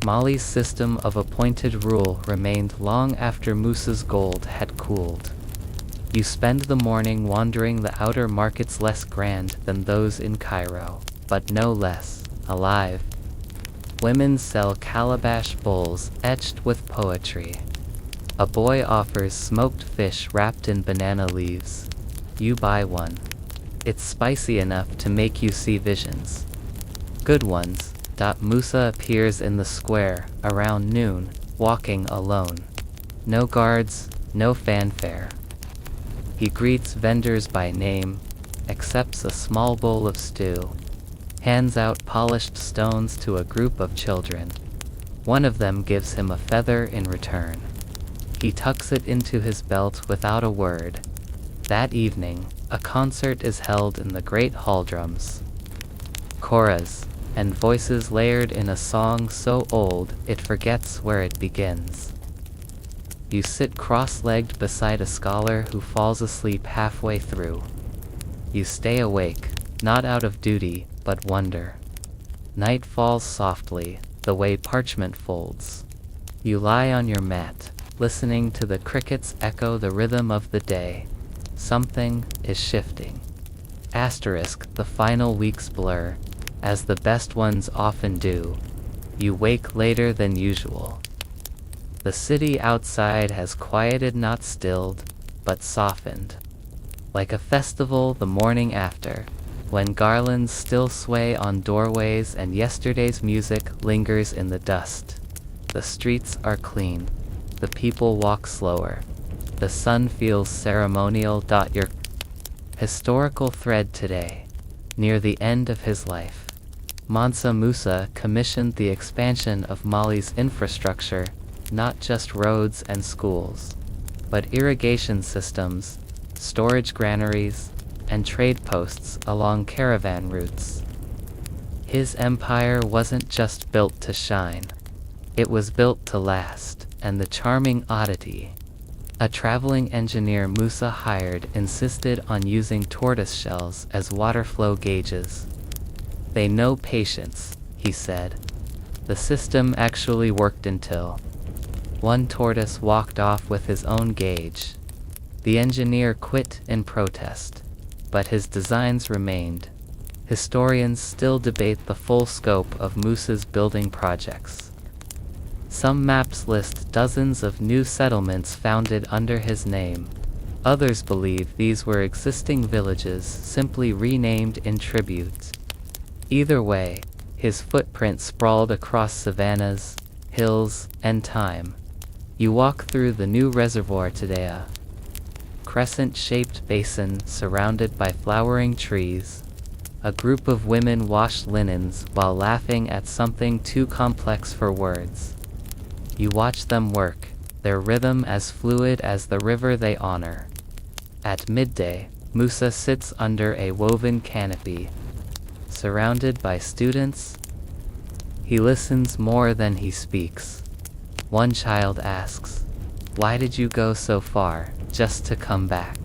Mali's system of appointed rule remained long after Musa's gold had cooled. You spend the morning wandering the outer markets, less grand than those in Cairo, but no less alive. Women sell calabash bowls etched with poetry. A boy offers smoked fish wrapped in banana leaves. You buy one. It's spicy enough to make you see visions. Good ones. Musa appears in the square around noon, walking alone. No guards, no fanfare. He greets vendors by name, accepts a small bowl of stew, hands out polished stones to a group of children. One of them gives him a feather in return. He tucks it into his belt without a word. That evening, a concert is held in the great hall drums. Choras and voices layered in a song so old it forgets where it begins. You sit cross-legged beside a scholar who falls asleep halfway through. You stay awake, not out of duty, but wonder. Night falls softly, the way parchment folds. You lie on your mat, listening to the crickets echo the rhythm of the day. Something is shifting. The final weeks blur, as the best ones often do. You wake later than usual. The city outside has quieted, not stilled, but softened. Like a festival the morning after, when garlands still sway on doorways and yesterday's music lingers in the dust. The streets are clean. The people walk slower. The sun feels ceremonial. Your historical thread today, near the end of his life. Mansa Musa commissioned the expansion of Mali's infrastructure, not just roads and schools, but irrigation systems, storage granaries, and trade posts along caravan routes. His empire wasn't just built to shine. It was built to last, and the charming oddity, a traveling engineer Musa hired insisted on using tortoise shells as water flow gauges. They know patience, he said. The system actually worked until one tortoise walked off with his own gauge. The engineer quit in protest, but his designs remained. Historians still debate the full scope of Musa's building projects. Some maps list dozens of new settlements founded under his name. Others believe these were existing villages simply renamed in tribute. Either way, his footprint sprawled across savannas, hills, and time. You walk through the new reservoir today, a crescent-shaped basin surrounded by flowering trees. A group of women wash linens while laughing at something too complex for words. You watch them work, their rhythm as fluid as the river they honor. At midday, Musa sits under a woven canopy, surrounded by students. He listens more than he speaks. One child asks, "Why did you go so far, just to come back?"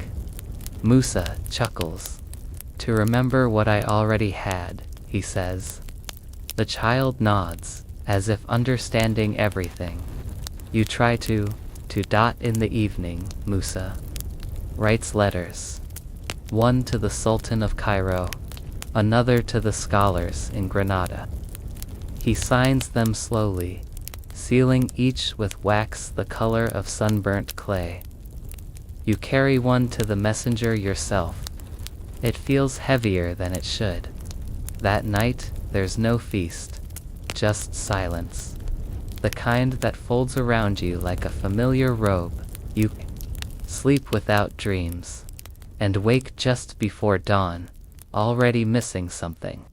Musa chuckles. "To remember what I already had," he says. The child nods, as if understanding everything. You try to in the evening, Musa writes letters. One to the Sultan of Cairo, another to the scholars in Granada. He signs them slowly, sealing each with wax the color of sunburnt clay. You carry one to the messenger yourself. It feels heavier than it should. That night, there's no feast, just silence. The kind that folds around you like a familiar robe. You sleep without dreams, and wake just before dawn, already missing something.